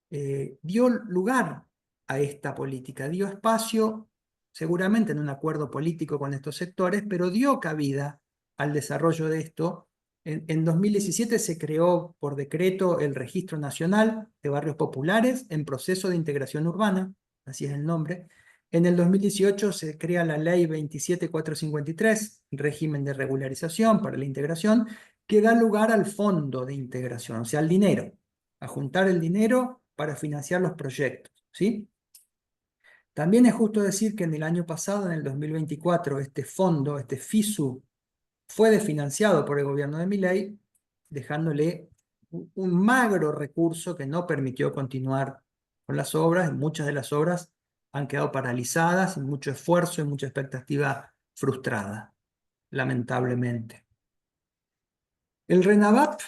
dio lugar a esta política, dio espacio, seguramente en un acuerdo político con estos sectores, pero dio cabida al desarrollo de esto. En 2017 se creó por decreto el Registro Nacional de Barrios Populares en proceso de integración urbana, así es el nombre. En el 2018 se crea la Ley 27453, régimen de regularización para la integración, que da lugar al Fondo de Integración, o sea, al dinero, a juntar el dinero para financiar los proyectos, ¿sí? También es justo decir que en el año pasado, en el 2024, este fondo, este FISU, fue desfinanciado por el gobierno de Milei, dejándole un magro recurso que no permitió continuar con las obras. Muchas de las obras han quedado paralizadas, sin mucho esfuerzo y mucha expectativa frustrada, lamentablemente. El RENAVAP,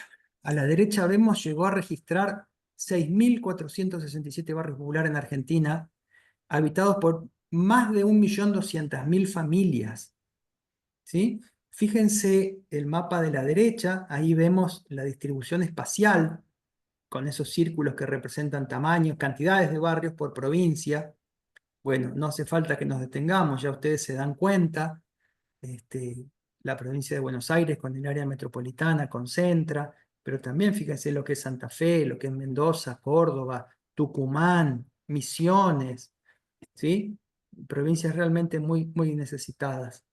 a la derecha vemos, llegó a registrar 6.467 barrios populares en Argentina, habitados por más de 1.200.000 familias, ¿sí? Fíjense el mapa de la derecha, ahí vemos la distribución espacial, con esos círculos que representan tamaños, cantidades de barrios por provincia. Bueno, no hace falta que nos detengamos, ya ustedes se dan cuenta. La provincia de Buenos Aires con el área metropolitana concentra, pero también fíjense lo que es Santa Fe, lo que es Mendoza, Córdoba, Tucumán, Misiones, ¿sí? Provincias realmente muy, muy necesitadas.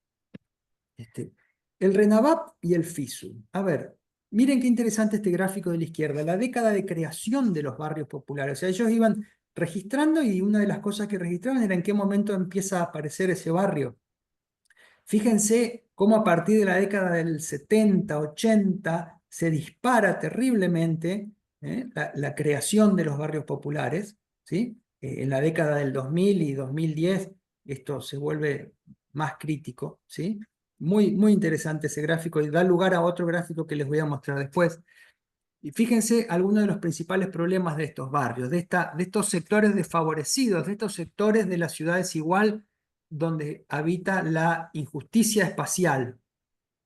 El RENAVAP y el FISU. A ver, miren qué interesante este gráfico de la izquierda, la década de creación de los barrios populares. O sea, ellos iban registrando y una de las cosas que registraban era en qué momento empieza a aparecer ese barrio. Fíjense cómo a partir de la década del 70, 80, se dispara terriblemente la creación de los barrios populares, ¿sí? En la década del 2000 y 2010 esto se vuelve más crítico, ¿sí? Muy, muy interesante ese gráfico y da lugar a otro gráfico que les voy a mostrar después. Y fíjense algunos de los principales problemas de estos barrios, de estos sectores desfavorecidos, de estos sectores de la ciudad desigual donde habita la injusticia espacial,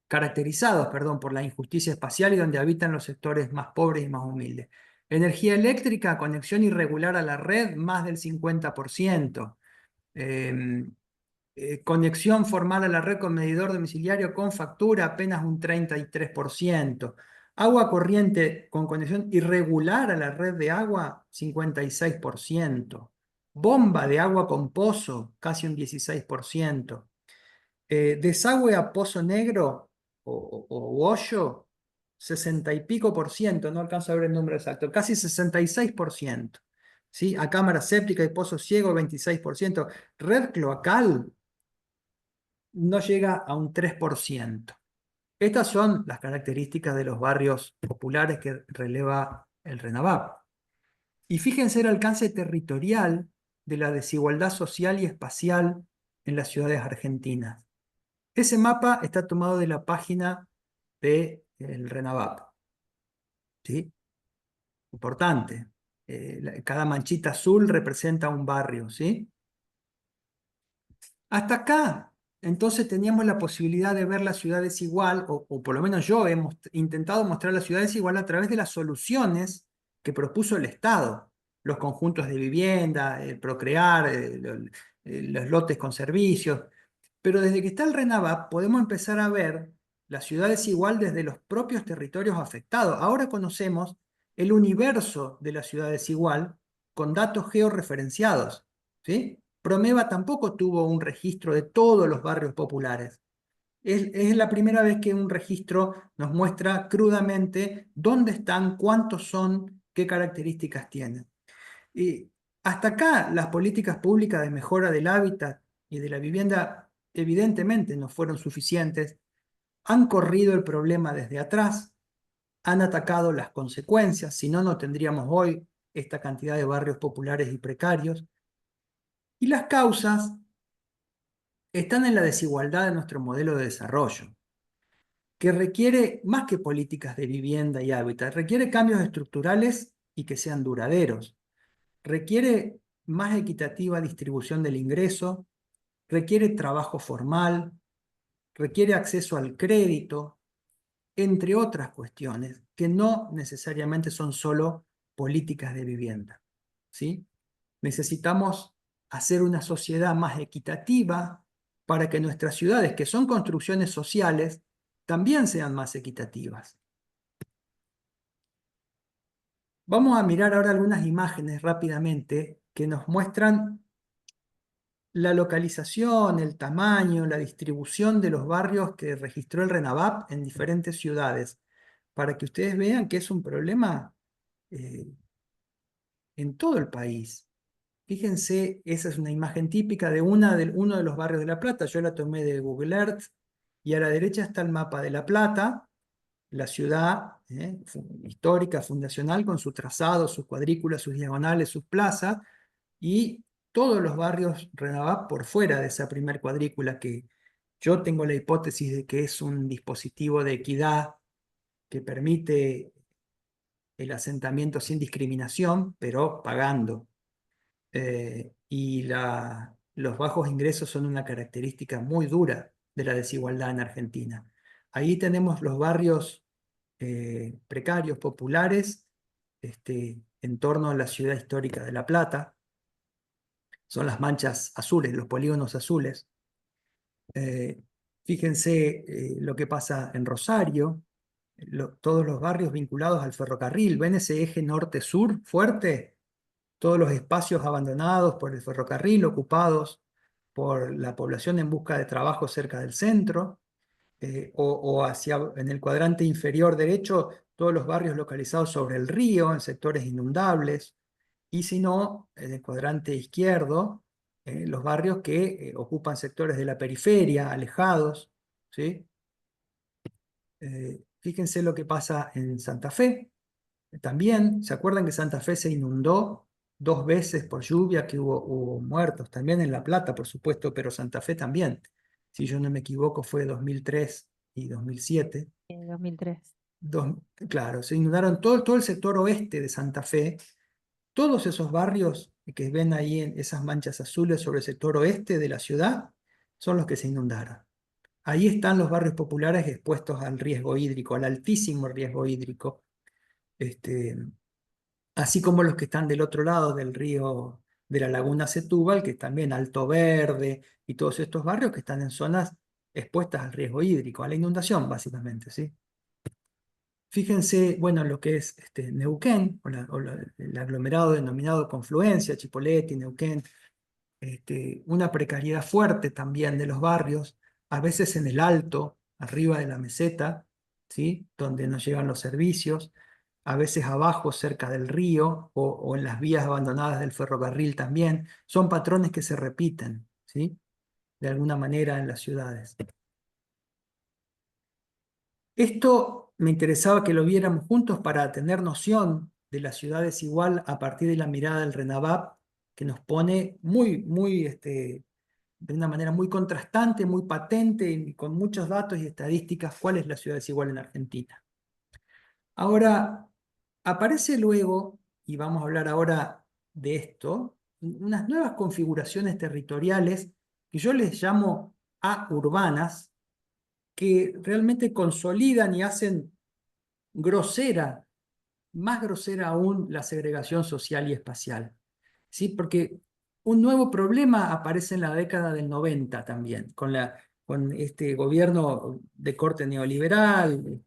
caracterizados, perdón, por la injusticia espacial y donde habitan los sectores más pobres y más humildes. Energía eléctrica, conexión irregular a la red, más del 50%. Conexión formal a la red con medidor domiciliario con factura, apenas un 33%. Agua corriente con conexión irregular a la red de agua, 56%. Bomba de agua con pozo, casi un 16%. Desagüe a pozo negro o hoyo, 60 y pico por ciento, no alcanzo a ver el número exacto, casi 66%. ¿Sí? A cámara séptica y pozo ciego, 26%. Red cloacal, no llega a un 3%. Estas son las características de los barrios populares que releva el RENAVAP. Y fíjense el alcance territorial de la desigualdad social y espacial en las ciudades argentinas. Ese mapa está tomado de la página del RENAVAP, ¿sí? Importante. Cada manchita azul representa un barrio, ¿sí? Hasta acá, entonces teníamos la posibilidad de ver la ciudad desigual, o por lo menos yo he intentado mostrar la ciudad desigual a través de las soluciones que propuso el Estado, los conjuntos de vivienda, el procrear, los lotes con servicios. Pero desde que está el RENAVAP podemos empezar a ver la ciudad desigual desde los propios territorios afectados. Ahora conocemos el universo de la ciudad desigual con datos georreferenciados, ¿sí? Promeva tampoco tuvo un registro de todos los barrios populares. Es la primera vez que un registro nos muestra crudamente dónde están, cuántos son, qué características tienen. Y hasta acá las políticas públicas de mejora del hábitat y de la vivienda evidentemente no fueron suficientes, han corrido el problema desde atrás, han atacado las consecuencias, si no, no tendríamos hoy esta cantidad de barrios populares y precarios. Y las causas están en la desigualdad de nuestro modelo de desarrollo, que requiere más que políticas de vivienda y hábitat, requiere cambios estructurales y que sean duraderos, requiere más equitativa distribución del ingreso, requiere trabajo formal, requiere acceso al crédito, entre otras cuestiones que no necesariamente son solo políticas de vivienda, ¿sí? Necesitamos hacer una sociedad más equitativa para que nuestras ciudades, que son construcciones sociales, también sean más equitativas. Vamos a mirar ahora algunas imágenes rápidamente que nos muestran la localización, el tamaño, la distribución de los barrios que registró el RENAVAP en diferentes ciudades, para que ustedes vean que es un problema en todo el país. Fíjense, esa es una imagen típica de uno de los barrios de La Plata. Yo la tomé de Google Earth y a la derecha está el mapa de La Plata, la ciudad histórica, fundacional, con su trazado, sus cuadrículas, sus diagonales, sus plazas, y todos los barrios RENAVAP por fuera de esa primer cuadrícula, que yo tengo la hipótesis de que es un dispositivo de equidad que permite el asentamiento sin discriminación, pero pagando. Y los bajos ingresos son una característica muy dura de la desigualdad en Argentina. Ahí tenemos los barrios precarios, populares, en torno a la ciudad histórica de La Plata. Son las manchas azules, los polígonos azules. Fíjense lo que pasa en Rosario, todos los barrios vinculados al ferrocarril. ¿Ven ese eje norte-sur fuerte? Todos los espacios abandonados por el ferrocarril, ocupados por la población en busca de trabajo cerca del centro, o en el cuadrante inferior derecho, todos los barrios localizados sobre el río, en sectores inundables, y si no, en el cuadrante izquierdo, los barrios que ocupan sectores de la periferia, alejados, ¿sí? Fíjense lo que pasa en Santa Fe. También, ¿se acuerdan que Santa Fe se inundó 2 veces por lluvia, que hubo muertos? También en La Plata, por supuesto, pero Santa Fe también. Si yo no me equivoco, fue 2003 y 2007. En 2003. Claro, se inundaron todo el sector oeste de Santa Fe. Todos esos barrios que ven ahí en esas manchas azules sobre el sector oeste de la ciudad son los que se inundaron. Ahí están los barrios populares expuestos al riesgo hídrico, al altísimo riesgo hídrico. Así como los que están del otro lado del río de la laguna Setúbal, que también Alto Verde y todos estos barrios que están en zonas expuestas al riesgo hídrico, a la inundación básicamente, ¿sí? Fíjense, bueno, lo que es Neuquén, el aglomerado denominado Confluencia, Chipoleti, Neuquén, una precariedad fuerte también de los barrios, a veces en el alto, arriba de la meseta, ¿sí? Donde no llegan los servicios, a veces abajo, cerca del río, o en las vías abandonadas del ferrocarril también. Son patrones que se repiten, ¿sí? De alguna manera en las ciudades. Esto me interesaba que lo viéramos juntos para tener noción de la ciudad desigual a partir de la mirada del RENAVAP, que nos pone de una manera muy contrastante, muy patente y con muchos datos y estadísticas cuál es la ciudad desigual en Argentina. Ahora, aparece luego, y vamos a hablar ahora de esto, unas nuevas configuraciones territoriales que yo les llamo urbanas, que realmente consolidan y hacen grosera, más grosera aún, la segregación social y espacial. ¿Sí? Porque un nuevo problema aparece en la década del 90 también, con este gobierno de corte neoliberal,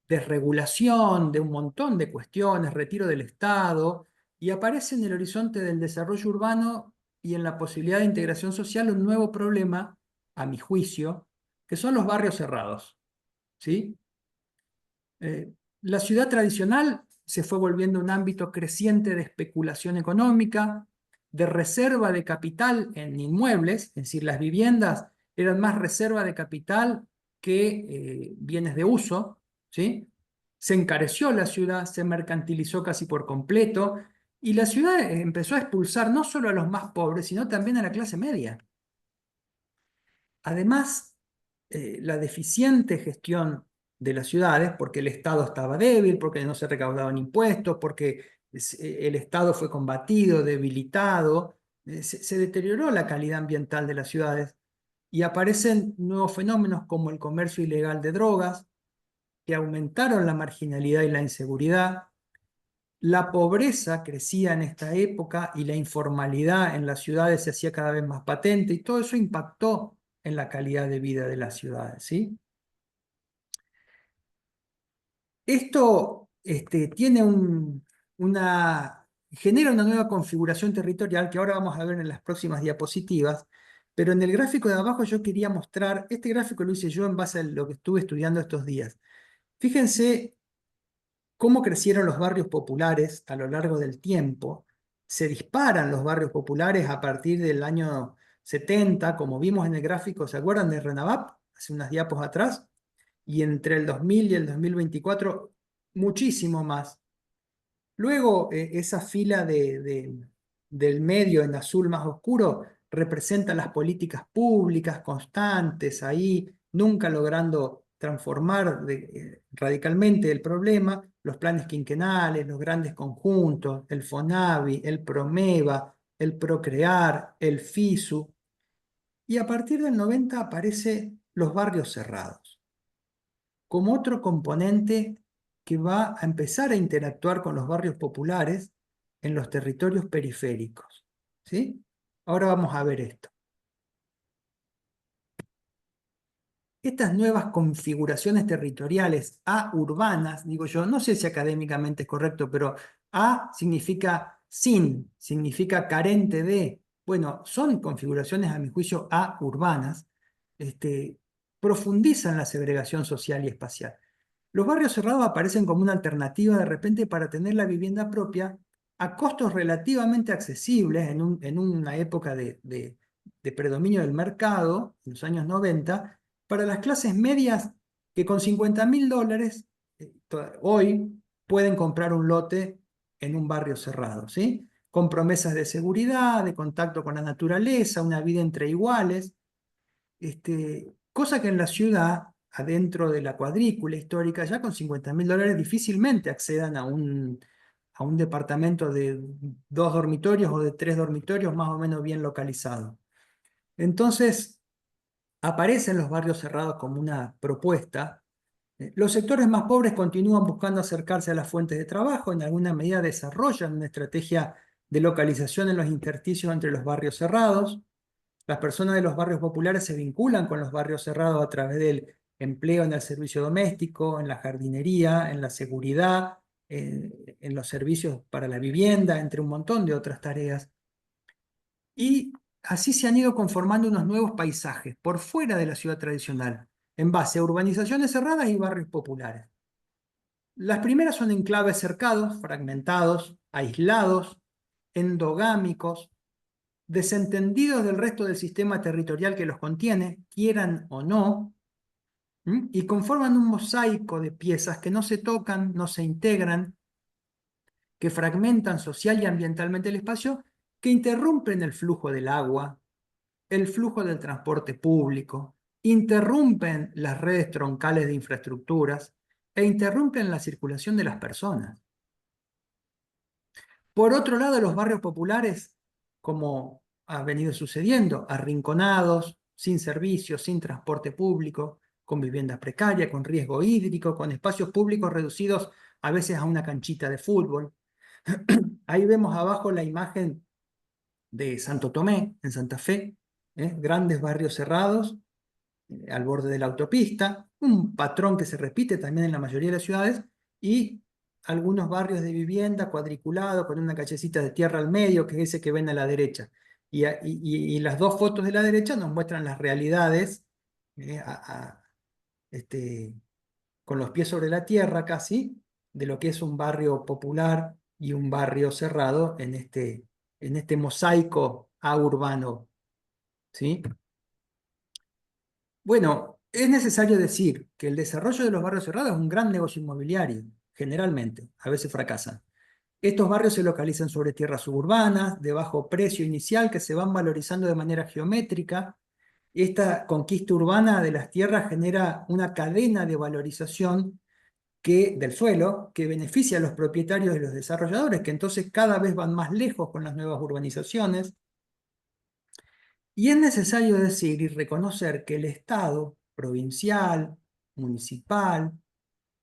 desregulación de un montón de cuestiones, retiro del Estado, y aparece en el horizonte del desarrollo urbano y en la posibilidad de integración social un nuevo problema, a mi juicio, que son los barrios cerrados. ¿Sí? La ciudad tradicional se fue volviendo un ámbito creciente de especulación económica, de reserva de capital en inmuebles, es decir, las viviendas eran más reserva de capital que bienes de uso, ¿sí? Se encareció la ciudad, se mercantilizó casi por completo, y la ciudad empezó a expulsar no solo a los más pobres, sino también a la clase media. Además, la deficiente gestión de las ciudades, porque el Estado estaba débil, porque no se recaudaban impuestos, porque el Estado fue combatido, debilitado, se deterioró la calidad ambiental de las ciudades y aparecen nuevos fenómenos como el comercio ilegal de drogas, que aumentaron la marginalidad y la inseguridad. La pobreza crecía en esta época y la informalidad en las ciudades se hacía cada vez más patente y todo eso impactó en la calidad de vida de las ciudades, ¿sí? Esto tiene genera una nueva configuración territorial que ahora vamos a ver en las próximas diapositivas, pero en el gráfico de abajo yo quería mostrar, este gráfico lo hice yo en base a lo que estuve estudiando estos días. Fíjense cómo crecieron los barrios populares a lo largo del tiempo. Se disparan los barrios populares a partir del año 70, como vimos en el gráfico, ¿se acuerdan de Renabap? Hace unas diapos atrás. Y entre el 2000 y el 2024, muchísimo más. Luego, esa fila del medio en azul más oscuro representa las políticas públicas constantes ahí, nunca logrando transformar radicalmente el problema, los planes quinquenales, los grandes conjuntos, el FONAVI, el PROMEVA, el PROCREAR, el FISU, y a partir del 90 aparecen los barrios cerrados como otro componente que va a empezar a interactuar con los barrios populares en los territorios periféricos. ¿Sí? Ahora vamos a ver esto. Estas nuevas configuraciones territoriales urbanas, digo yo, no sé si académicamente es correcto, pero significa sin, significa carente de. Bueno, son configuraciones, a mi juicio, urbanas, profundizan la segregación social y espacial. Los barrios cerrados aparecen como una alternativa de repente para tener la vivienda propia a costos relativamente accesibles en una época de predominio del mercado, en los años 90, para las clases medias que con $50.000 hoy pueden comprar un lote en un barrio cerrado, ¿sí? Con promesas de seguridad, de contacto con la naturaleza, una vida entre iguales, cosa que en la ciudad, adentro de la cuadrícula histórica, ya con $50.000 difícilmente accedan a un departamento de 2 dormitorios o de 3 dormitorios más o menos bien localizado. Entonces, aparecen los barrios cerrados como una propuesta. Los sectores más pobres continúan buscando acercarse a las fuentes de trabajo, en alguna medida desarrollan una estrategia de localización en los intersticios entre los barrios cerrados. Las personas de los barrios populares se vinculan con los barrios cerrados a través del empleo en el servicio doméstico, en la jardinería, en la seguridad, en los servicios para la vivienda, entre un montón de otras tareas. Y así se han ido conformando unos nuevos paisajes por fuera de la ciudad tradicional, en base a urbanizaciones cerradas y barrios populares. Las primeras son enclaves cercados, fragmentados, aislados, endogámicos, desentendidos del resto del sistema territorial que los contiene, quieran o no, y conforman un mosaico de piezas que no se tocan, no se integran, que fragmentan social y ambientalmente el espacio, que interrumpen el flujo del agua, el flujo del transporte público, interrumpen las redes troncales de infraestructuras e interrumpen la circulación de las personas. Por otro lado, los barrios populares, como ha venido sucediendo, arrinconados, sin servicios, sin transporte público, con viviendas precarias, con riesgo hídrico, con espacios públicos reducidos a veces a una canchita de fútbol. Ahí vemos abajo la imagen de Santo Tomé, en Santa Fe, grandes barrios cerrados, al borde de la autopista, un patrón que se repite también en la mayoría de las ciudades, y algunos barrios de vivienda cuadriculados con una callecita de tierra al medio, que es ese que ven a la derecha. Y las dos fotos de la derecha nos muestran las realidades, este, con los pies sobre la tierra casi, de lo que es un barrio popular y un barrio cerrado en este mosaico urbano, ¿sí? Bueno, es necesario decir que el desarrollo de los barrios cerrados es un gran negocio inmobiliario, generalmente, a veces fracasan. Estos barrios se localizan sobre tierras suburbanas, de bajo precio inicial, que se van valorizando de manera geométrica. Esta conquista urbana de las tierras genera una cadena de valorización del suelo que beneficia a los propietarios y los desarrolladores, que entonces cada vez van más lejos con las nuevas urbanizaciones. Y es necesario decir y reconocer que el Estado, provincial, municipal,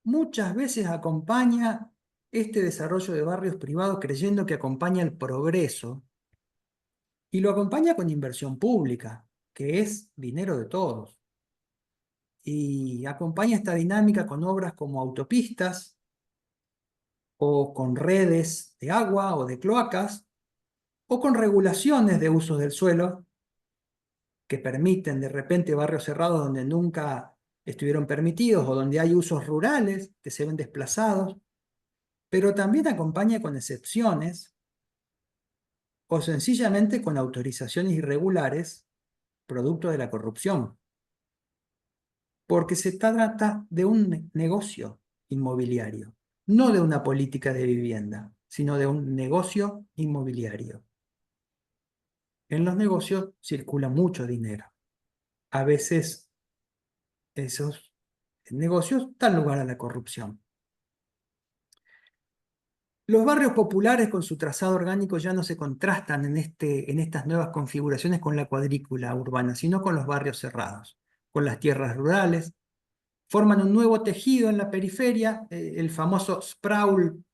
muchas veces acompaña este desarrollo de barrios privados creyendo que acompaña el progreso, y lo acompaña con inversión pública, que es dinero de todos. Y acompaña esta dinámica con obras como autopistas, o con redes de agua o de cloacas, o con regulaciones de usos del suelo que permiten de repente barrios cerrados donde nunca estuvieron permitidos, o donde hay usos rurales que se ven desplazados, pero también acompaña con excepciones o sencillamente con autorizaciones irregulares producto de la corrupción, porque se trata de un negocio inmobiliario, no de una política de vivienda, sino de un negocio inmobiliario. En los negocios circula mucho dinero. A veces esos negocios dan lugar a la corrupción. Los barrios populares con su trazado orgánico ya no se contrastan en estas nuevas configuraciones con la cuadrícula urbana, sino con los barrios cerrados, con las tierras rurales. Forman un nuevo tejido en la periferia, el famoso sprawl,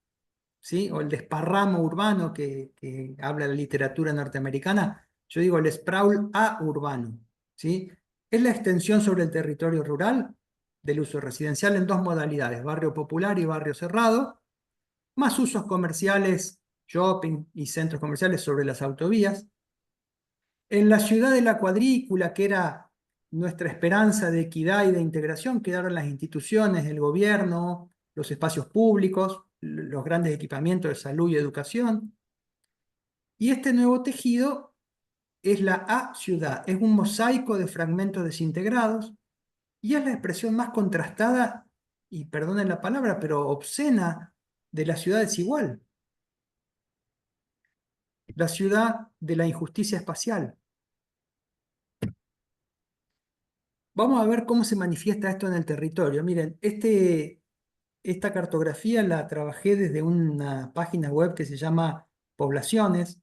¿sí? O el desparramo urbano que habla la literatura norteamericana. Yo digo el sprawl urbano, ¿sí? Es la extensión sobre el territorio rural del uso residencial en dos modalidades, barrio popular y barrio cerrado, más usos comerciales, shopping y centros comerciales sobre las autovías. En la ciudad de la cuadrícula, que era nuestra esperanza de equidad y de integración, quedaron las instituciones, el gobierno, los espacios públicos, los grandes equipamientos de salud y educación. Y este nuevo tejido es la A-ciudad, es un mosaico de fragmentos desintegrados, y es la expresión más contrastada, y perdonen la palabra, pero obscena, de la ciudad desigual. La ciudad de la injusticia espacial. Vamos a ver cómo se manifiesta esto en el territorio. Miren, esta cartografía la trabajé desde una página web que se llama Poblaciones,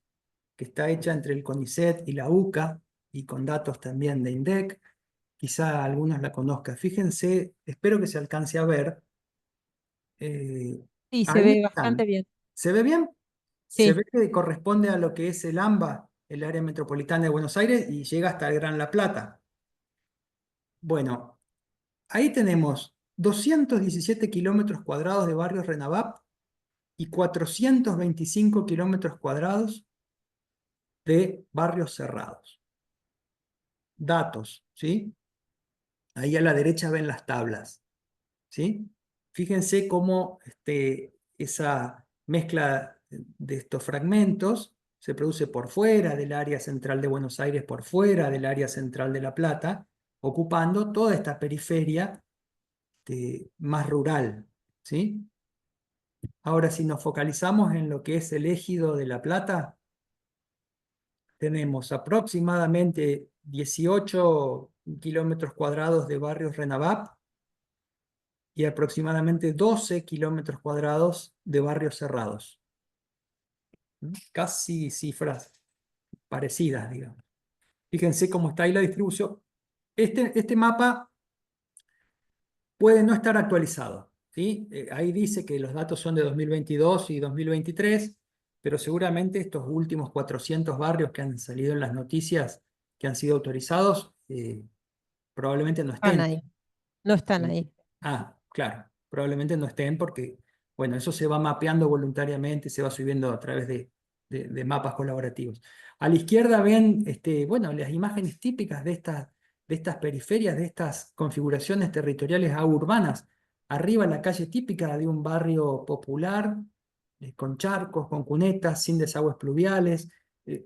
que está hecha entre el CONICET y la UCA, y con datos también de INDEC. Quizá algunos la conozcan. Fíjense, espero que se alcance a ver. Sí, se Ahí ve bastante están. bien. ¿Se ve bien? Se Sí, ve que corresponde a lo que es el AMBA, el área metropolitana de Buenos Aires, y llega hasta el Gran La Plata. Bueno, ahí tenemos 217 kilómetros cuadrados de barrios RENAVAP y 425 kilómetros cuadrados de barrios cerrados. Datos, ¿sí? Ahí a la derecha ven las tablas, ¿sí? Fíjense cómo esa mezcla de estos fragmentos se produce por fuera del área central de Buenos Aires, por fuera del área central de La Plata, ocupando toda esta periferia más rural, ¿sí? Ahora, si nos focalizamos en lo que es el ejido de La Plata, tenemos aproximadamente 18 kilómetros cuadrados de barrios RENAVAP y aproximadamente 12 kilómetros cuadrados de barrios cerrados. Casi cifras parecidas, digamos. Fíjense cómo está ahí la distribución. Este mapa puede no estar actualizado, ¿sí? Ahí dice que los datos son de 2022 y 2023, pero seguramente estos últimos 400 barrios que han salido en las noticias, que han sido autorizados, probablemente no Están estén. ahí, no están ahí. Claro, probablemente no estén porque, bueno, eso se va mapeando voluntariamente, se va subiendo a través de mapas colaborativos. A la izquierda ven, bueno, las imágenes típicas de estas periferias, de estas configuraciones territoriales urbanas. Arriba la calle típica de un barrio popular, con charcos, con cunetas, sin desagües pluviales.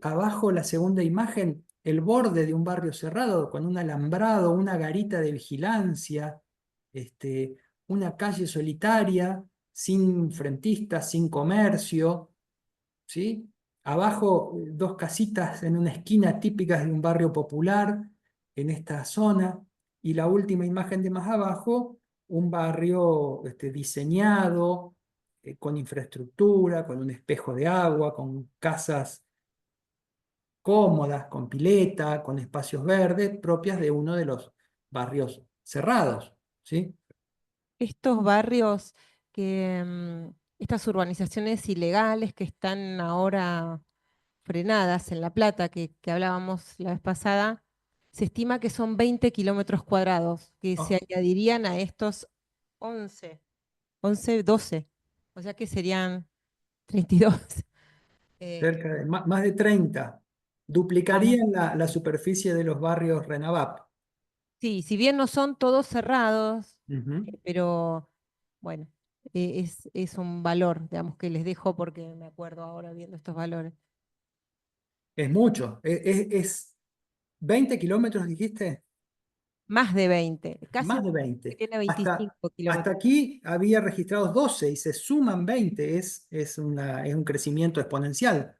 Abajo la segunda imagen, el borde de un barrio cerrado, con un alambrado, una garita de vigilancia, este, una calle solitaria, sin frentistas, sin comercio, ¿sí? Abajo, dos casitas en una esquina típicas de un barrio popular en esta zona. Y la última imagen de más abajo, un barrio diseñado, con infraestructura, con un espejo de agua, con casas cómodas, con pileta, con espacios verdes, propias de uno de los barrios cerrados, ¿sí? Estos barrios estas urbanizaciones ilegales que están ahora frenadas en La Plata, que hablábamos la vez pasada, se estima que son 20 kilómetros cuadrados, que se Ah, añadirían a estos 11, 11, 12, o sea que serían 32. Eh, cerca de más de 30. vamos, Duplicarían la superficie de los barrios Renavap. sí, si bien no son todos cerrados, Ujú. pero bueno, es un valor, digamos, que les dejo porque me acuerdo ahora viendo estos valores. Es mucho. Es 20 kilómetros, dijiste. Más de 20, casi Más un de barrio que 20. tiene Hasta, 25 hasta kilómetros. aquí había registrados 12 y se suman 20. Es un crecimiento exponencial.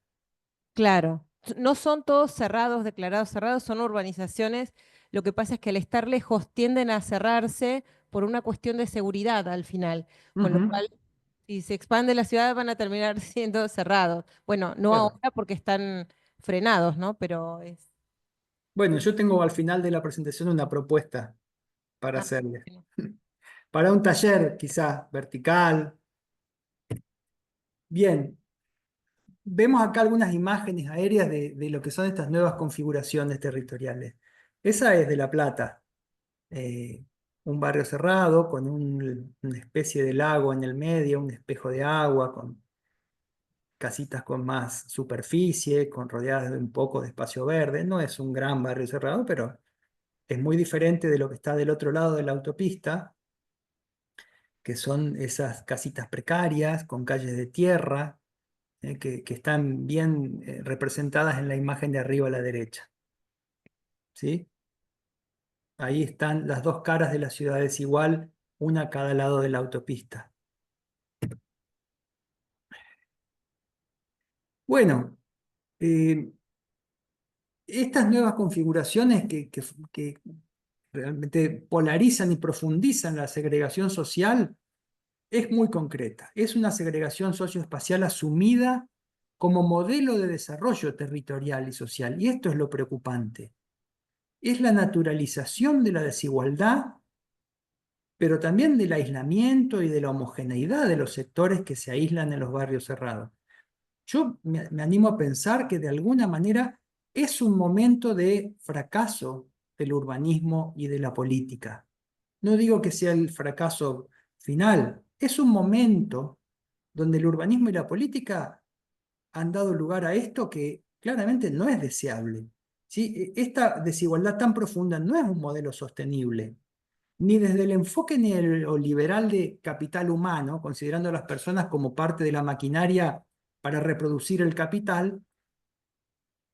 Claro, no son todos cerrados, declarados cerrados, son urbanizaciones. Lo que pasa es que al estar lejos tienden a cerrarse por una cuestión de seguridad al final, con lo Ujú. cual si se expande la ciudad van a terminar siendo cerrados. Bueno, no Claro. ahora porque están frenados, ¿no? Pero es... Bueno, yo tengo al final de la presentación una propuesta para ah, hacerle. bueno. Para un taller, quizás vertical. Bien, vemos acá algunas imágenes aéreas de lo que son estas nuevas configuraciones territoriales. Esa es de La Plata, eh, un barrio cerrado con una especie de lago en el medio, un espejo de agua, con casitas con más superficie, con rodeadas de un poco de espacio verde. No es un gran barrio cerrado, pero es muy diferente de lo que está del otro lado de la autopista, que son esas casitas precarias con calles de tierra, que están bien representadas en la imagen de arriba a la derecha. ¿Sí? Ahí están las dos caras de la ciudad desigual, una a cada lado de la autopista. Bueno, eh, estas nuevas configuraciones que realmente polarizan y profundizan la segregación social es muy concreta. Es una segregación socioespacial asumida como modelo de desarrollo territorial y social. Y esto es lo preocupante. Es la naturalización de la desigualdad, pero también del aislamiento y de la homogeneidad de los sectores que se aíslan en los barrios cerrados. Yo me animo a pensar que de alguna manera es un momento de fracaso del urbanismo y de la política. No digo que sea el fracaso final, es un momento donde el urbanismo y la política han dado lugar a esto que claramente no es deseable. ¿Sí? Esta desigualdad tan profunda no es un modelo sostenible, ni desde el enfoque neoliberal de capital humano, considerando a las personas como parte de la maquinaria para reproducir el capital,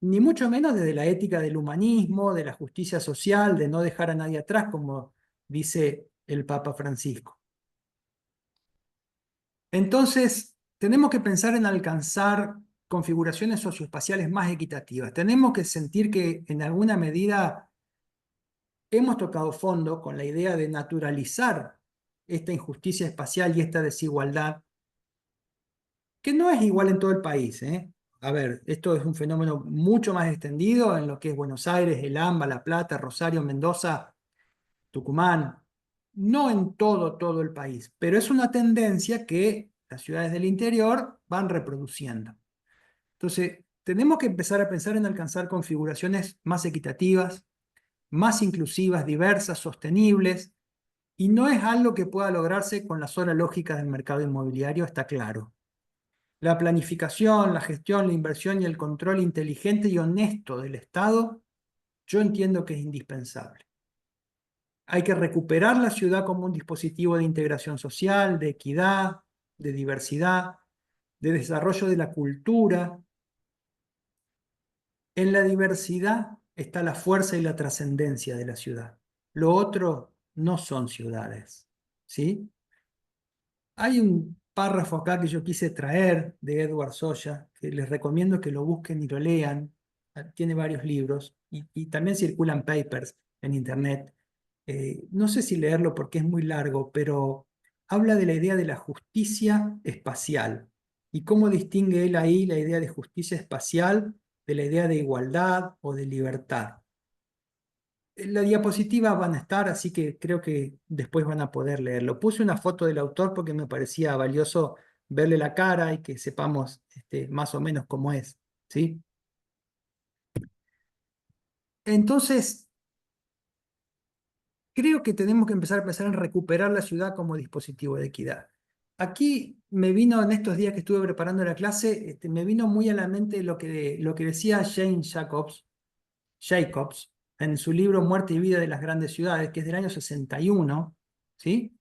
ni mucho menos desde la ética del humanismo, de la justicia social, de no dejar a nadie atrás, como dice el Papa Francisco. Entonces, tenemos que pensar en alcanzar configuraciones socioespaciales más equitativas. Tenemos que sentir que en alguna medida hemos tocado fondo con la idea de naturalizar esta injusticia espacial y esta desigualdad, que no es igual en todo el país, ¿eh? a ver, esto es un fenómeno mucho más extendido en lo que es Buenos Aires, El AMBA, La Plata, Rosario, Mendoza, Tucumán, no en todo el país, pero es una tendencia que las ciudades del interior van reproduciendo. Entonces, tenemos que empezar a pensar en alcanzar configuraciones más equitativas, más inclusivas, diversas, sostenibles, y no es algo que pueda lograrse con la sola lógica del mercado inmobiliario, está claro. La planificación, la gestión, la inversión y el control inteligente y honesto del Estado, yo entiendo que es indispensable. Hay que recuperar la ciudad como un dispositivo de integración social, de equidad, de diversidad, de desarrollo de la cultura. En la diversidad está la fuerza y la trascendencia de la ciudad. Lo otro no son ciudades, ¿sí? Hay un párrafo acá que yo quise traer de Edward Soya, que les recomiendo que lo busquen y lo lean. Tiene varios libros y también circulan papers en internet. No sé si leerlo porque es muy largo, pero habla de la idea de la justicia espacial y cómo distingue él ahí la idea de justicia espacial de la idea de igualdad o de libertad. En la diapositiva van a estar, así que creo que después van a poder leerlo. Puse una foto del autor porque me parecía valioso verle la cara y que sepamos más o menos cómo es, ¿sí? Entonces, creo que tenemos que empezar a pensar en recuperar la ciudad como dispositivo de equidad. Aquí me vino, en estos días que estuve preparando la clase, me vino muy a la mente lo que decía Jane Jacobs en su libro Muerte y Vida de las Grandes Ciudades, que es del año 61, ¿sí?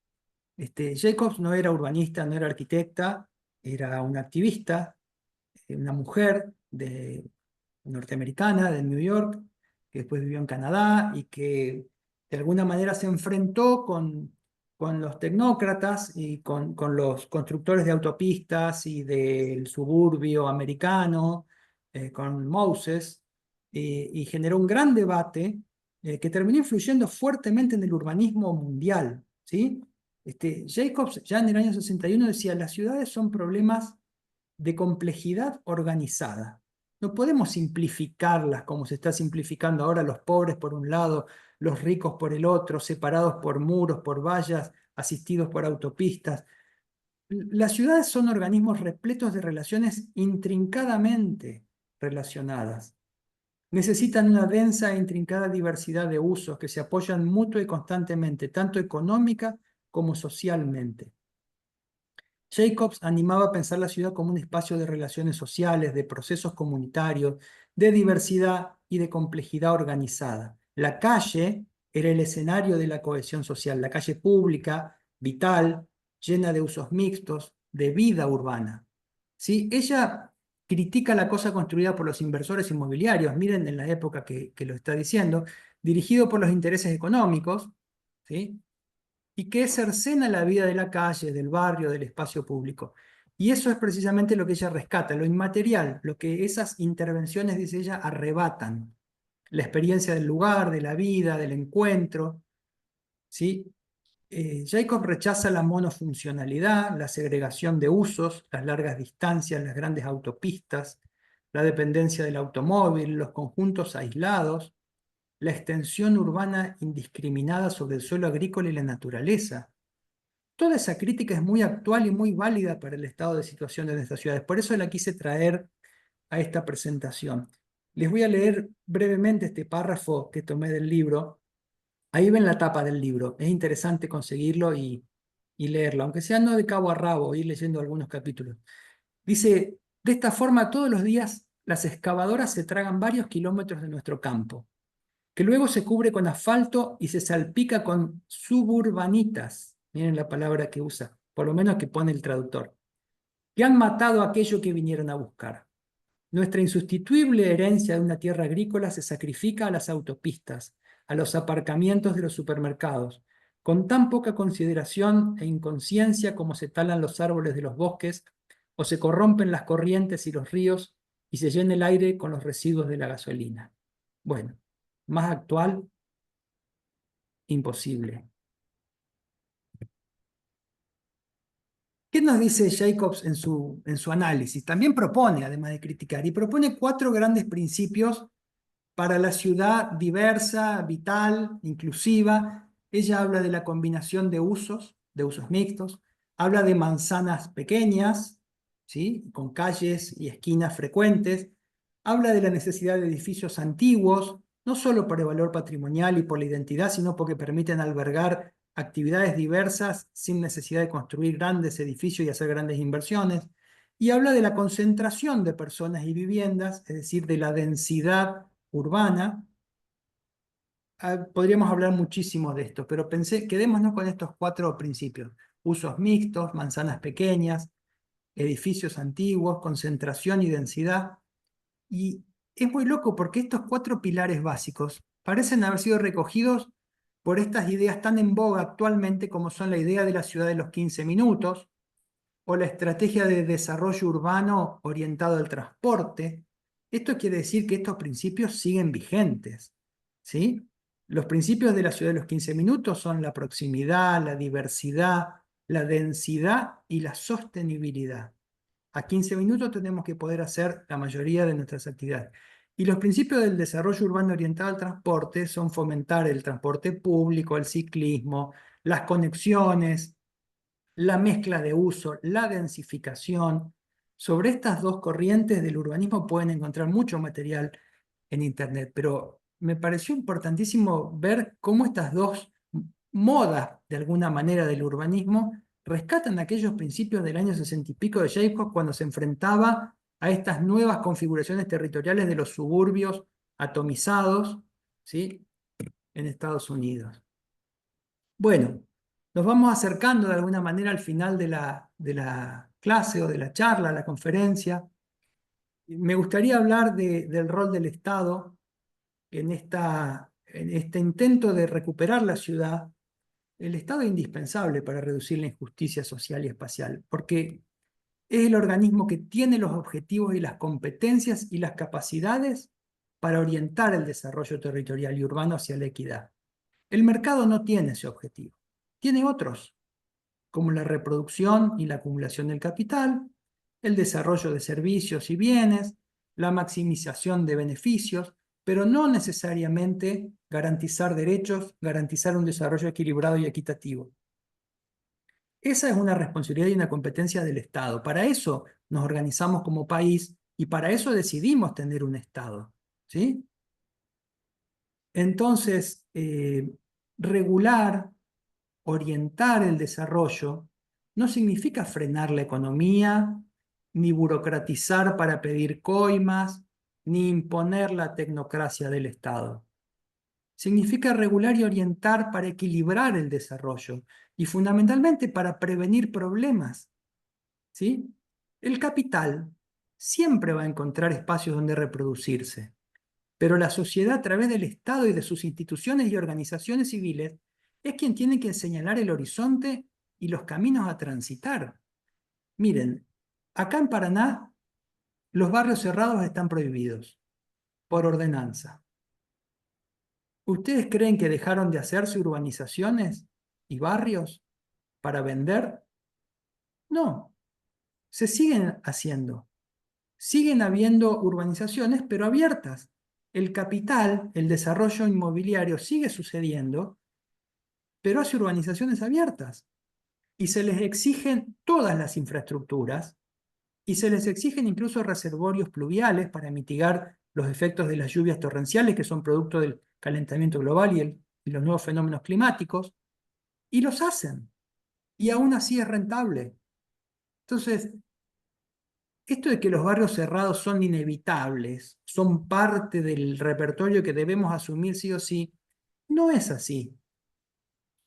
Jacobs no era urbanista, no era arquitecta, era una activista, una mujer norteamericana de New York, que después vivió en Canadá y que de alguna manera se enfrentó con los tecnócratas y con los constructores de autopistas y del suburbio americano, con Moses, y generó un gran debate que terminó influyendo fuertemente en el urbanismo mundial, ¿sí? Jacobs ya en el año 61 decía, las ciudades son problemas de complejidad organizada. No podemos simplificarlas como se está simplificando ahora, los pobres por un lado, los ricos por el otro, separados por muros, por vallas, asistidos por autopistas. Las ciudades son organismos repletos de relaciones intrincadamente relacionadas. Necesitan una densa e intrincada diversidad de usos que se apoyan mutua y constantemente, tanto económica como socialmente. Jacobs animaba a pensar la ciudad como un espacio de relaciones sociales, de procesos comunitarios, de diversidad y de complejidad organizada. La calle era el escenario de la cohesión social, la calle pública, vital, llena de usos mixtos, de vida urbana. ¿Sí? Ella critica la cosa construida por los inversores inmobiliarios, miren en la época que lo está diciendo, dirigido por los intereses económicos, ¿sí? Y que cercena la vida de la calle, del barrio, del espacio público. Y eso es precisamente lo que ella rescata, lo inmaterial, lo que esas intervenciones, dice ella, arrebatan. La experiencia del lugar, de la vida, del encuentro. ¿Sí? Jacob rechaza la monofuncionalidad, la segregación de usos, las largas distancias, las grandes autopistas, la dependencia del automóvil, los conjuntos aislados, la extensión urbana indiscriminada sobre el suelo agrícola y la naturaleza. Toda esa crítica es muy actual y muy válida para el estado de situación de nuestras ciudades. Por eso la quise traer a esta presentación. Les voy a leer brevemente este párrafo que tomé del libro. Ahí ven la tapa del libro. Es interesante conseguirlo y leerlo, aunque sea no de cabo a rabo, ir leyendo algunos capítulos. Dice, de esta forma todos los días las excavadoras se tragan varios kilómetros de nuestro campo, que luego se cubre con asfalto y se salpica con suburbanitas. Miren la palabra que usa, por lo menos que pone el traductor, que han matado a aquello que vinieron a buscar. Nuestra insustituible herencia de una tierra agrícola se sacrifica a las autopistas, a los aparcamientos de los supermercados, con tan poca consideración e inconsciencia como se talan los árboles de los bosques, o se corrompen las corrientes y los ríos, y se llena el aire con los residuos de la gasolina. Bueno, más actual, imposible. ¿Qué nos dice Jacobs en su análisis? También propone, además de criticar, y propone 4 grandes principios para la ciudad diversa, vital, inclusiva. Ella habla de la combinación de usos mixtos, habla de manzanas pequeñas, ¿sí? Con calles y esquinas frecuentes, habla de la necesidad de edificios antiguos, no solo por el valor patrimonial y por la identidad, sino porque permiten albergar actividades diversas sin necesidad de construir grandes edificios y hacer grandes inversiones. Y habla de la concentración de personas y viviendas, es decir, de la densidad urbana. Podríamos hablar muchísimo de esto, pero pensé, quedémonos con estos 4 principios: usos mixtos, manzanas pequeñas, edificios antiguos, concentración y densidad. Y es muy loco porque estos 4 pilares básicos parecen haber sido recogidos por estas ideas tan en boga actualmente como son la idea de la ciudad de los 15 minutos o la estrategia de desarrollo urbano orientado al transporte. Esto quiere decir que estos principios siguen vigentes, ¿sí? Los principios de la ciudad de los 15 minutos son la proximidad, la diversidad, la densidad y la sostenibilidad. A 15 minutos tenemos que poder hacer la mayoría de nuestras actividades. Y los principios del desarrollo urbano orientado al transporte son fomentar el transporte público, el ciclismo, las conexiones, la mezcla de uso, la densificación. Sobre estas 2 corrientes del urbanismo pueden encontrar mucho material en Internet, pero me pareció importantísimo ver cómo estas 2 modas, de alguna manera, del urbanismo rescatan aquellos principios del año 60 y pico de Jacobs cuando se enfrentaba a estas nuevas configuraciones territoriales de los suburbios atomizados, ¿sí?, en Estados Unidos. Bueno, nos vamos acercando de alguna manera al final de la clase o de la charla, la conferencia. Me gustaría hablar del rol del Estado en este intento de recuperar la ciudad. El Estado es indispensable para reducir la injusticia social y espacial, porque es el organismo que tiene los objetivos y las competencias y las capacidades para orientar el desarrollo territorial y urbano hacia la equidad. El mercado no tiene ese objetivo, tiene otros, como la reproducción y la acumulación del capital, el desarrollo de servicios y bienes, la maximización de beneficios, pero no necesariamente garantizar derechos, garantizar un desarrollo equilibrado y equitativo. Esa es una responsabilidad y una competencia del Estado. Para eso nos organizamos como país y para eso decidimos tener un Estado, ¿sí? Entonces, regular, orientar el desarrollo no significa frenar la economía, ni burocratizar para pedir coimas, ni imponer la tecnocracia del Estado. Significa regular y orientar para equilibrar el desarrollo y fundamentalmente para prevenir problemas, ¿sí? El capital siempre va a encontrar espacios donde reproducirse, pero la sociedad, a través del Estado y de sus instituciones y organizaciones civiles, es quien tiene que señalar el horizonte y los caminos a transitar. Miren, acá en Paraná los barrios cerrados están prohibidos por ordenanza. ¿Ustedes creen que dejaron de hacerse urbanizaciones y barrios para vender? No, se siguen haciendo. Siguen habiendo urbanizaciones, pero abiertas. El capital, el desarrollo inmobiliario sigue sucediendo, pero hace urbanizaciones abiertas. Y se les exigen todas las infraestructuras, y se les exigen incluso reservorios pluviales para mitigar los efectos de las lluvias torrenciales que son producto del calentamiento global y los nuevos fenómenos climáticos, y los hacen. Y aún así es rentable. Entonces, esto de que los barrios cerrados son inevitables, son parte del repertorio que debemos asumir sí o sí, no es así.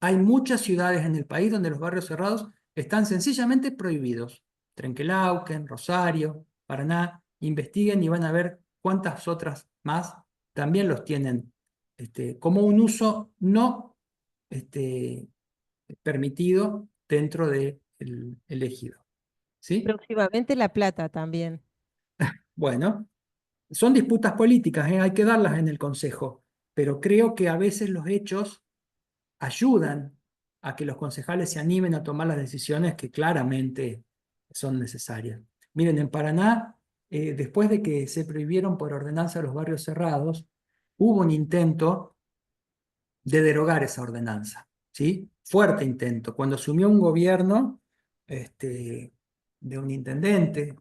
Hay muchas ciudades en el país donde los barrios cerrados están sencillamente prohibidos. Trenquelauquen, Rosario, Paraná, investiguen y van a ver cuántas otras más también los tienen como un uso no permitido dentro del ejido. ¿Sí? Próximamente La Plata también. Bueno, son disputas políticas, hay que darlas en el Consejo, pero creo que a veces los hechos ayudan a que los concejales se animen a tomar las decisiones que claramente son necesarias. Miren, en Paraná, después de que se prohibieron por ordenanza los barrios cerrados, hubo un intento de derogar esa ordenanza, ¿sí? Fuerte intento. Cuando asumió un gobierno de un intendente,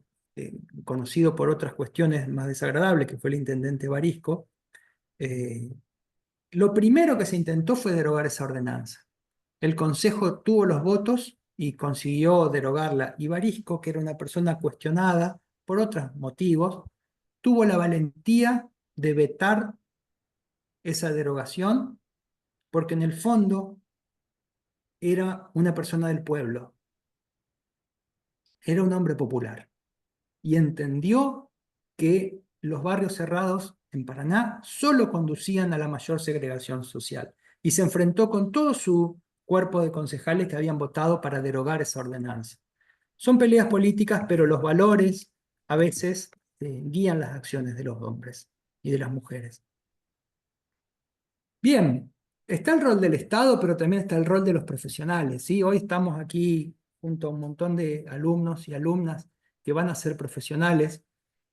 conocido por otras cuestiones más desagradables, que fue el intendente Barisco, lo primero que se intentó fue derogar esa ordenanza. El Consejo tuvo los votos y consiguió derogarla. Y Barisco, que era una persona cuestionada por otros motivos, tuvo la valentía de vetar esa derogación, porque en el fondo era una persona del pueblo, era un hombre popular, y entendió que los barrios cerrados en Paraná solo conducían a la mayor segregación social, y se enfrentó con todo su cuerpo de concejales que habían votado para derogar esa ordenanza. Son peleas políticas, pero los valores a veces guían las acciones de los hombres y de las mujeres. Bien, está el rol del Estado, pero también está el rol de los profesionales, ¿sí? Hoy estamos aquí junto a un montón de alumnos y alumnas que van a ser profesionales,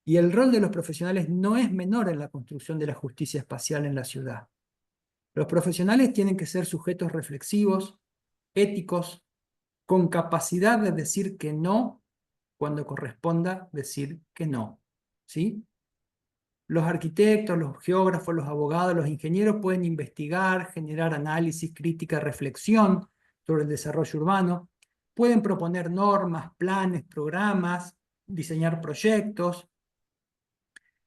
y el rol de los profesionales no es menor en la construcción de la justicia espacial en la ciudad. Los profesionales tienen que ser sujetos reflexivos, éticos, con capacidad de decir que no cuando corresponda decir que no, ¿sí? Los arquitectos, los geógrafos, los abogados, los ingenieros pueden investigar, generar análisis, crítica, reflexión sobre el desarrollo urbano, pueden proponer normas, planes, programas, diseñar proyectos,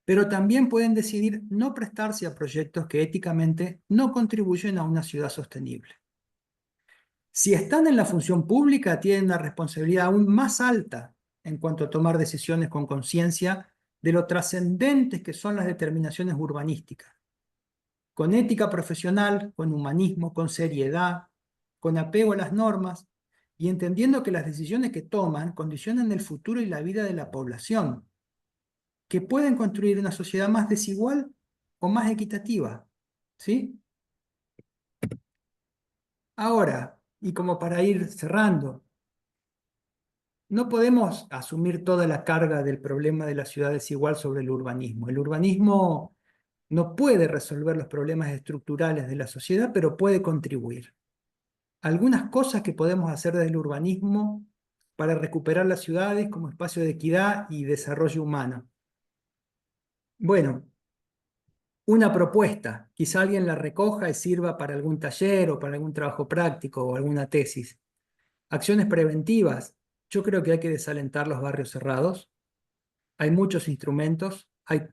pero también pueden decidir no prestarse a proyectos que éticamente no contribuyen a una ciudad sostenible. Si están en la función pública, tienen una responsabilidad aún más alta en cuanto a tomar decisiones con conciencia de lo trascendentes que son las determinaciones urbanísticas, con ética profesional, con humanismo, con seriedad, con apego a las normas, y entendiendo que las decisiones que toman condicionan el futuro y la vida de la población, que pueden construir una sociedad más desigual o más equitativa, ¿sí? Ahora, y como para ir cerrando, no podemos asumir toda la carga del problema de la ciudad desigual sobre el urbanismo. El urbanismo no puede resolver los problemas estructurales de la sociedad, pero puede contribuir. Algunas cosas que podemos hacer desde el urbanismo para recuperar las ciudades como espacio de equidad y desarrollo humano. Bueno, una propuesta, quizá alguien la recoja y sirva para algún taller o para algún trabajo práctico o alguna tesis. Acciones preventivas. Yo creo que hay que desalentar los barrios cerrados. Hay muchos instrumentos, hay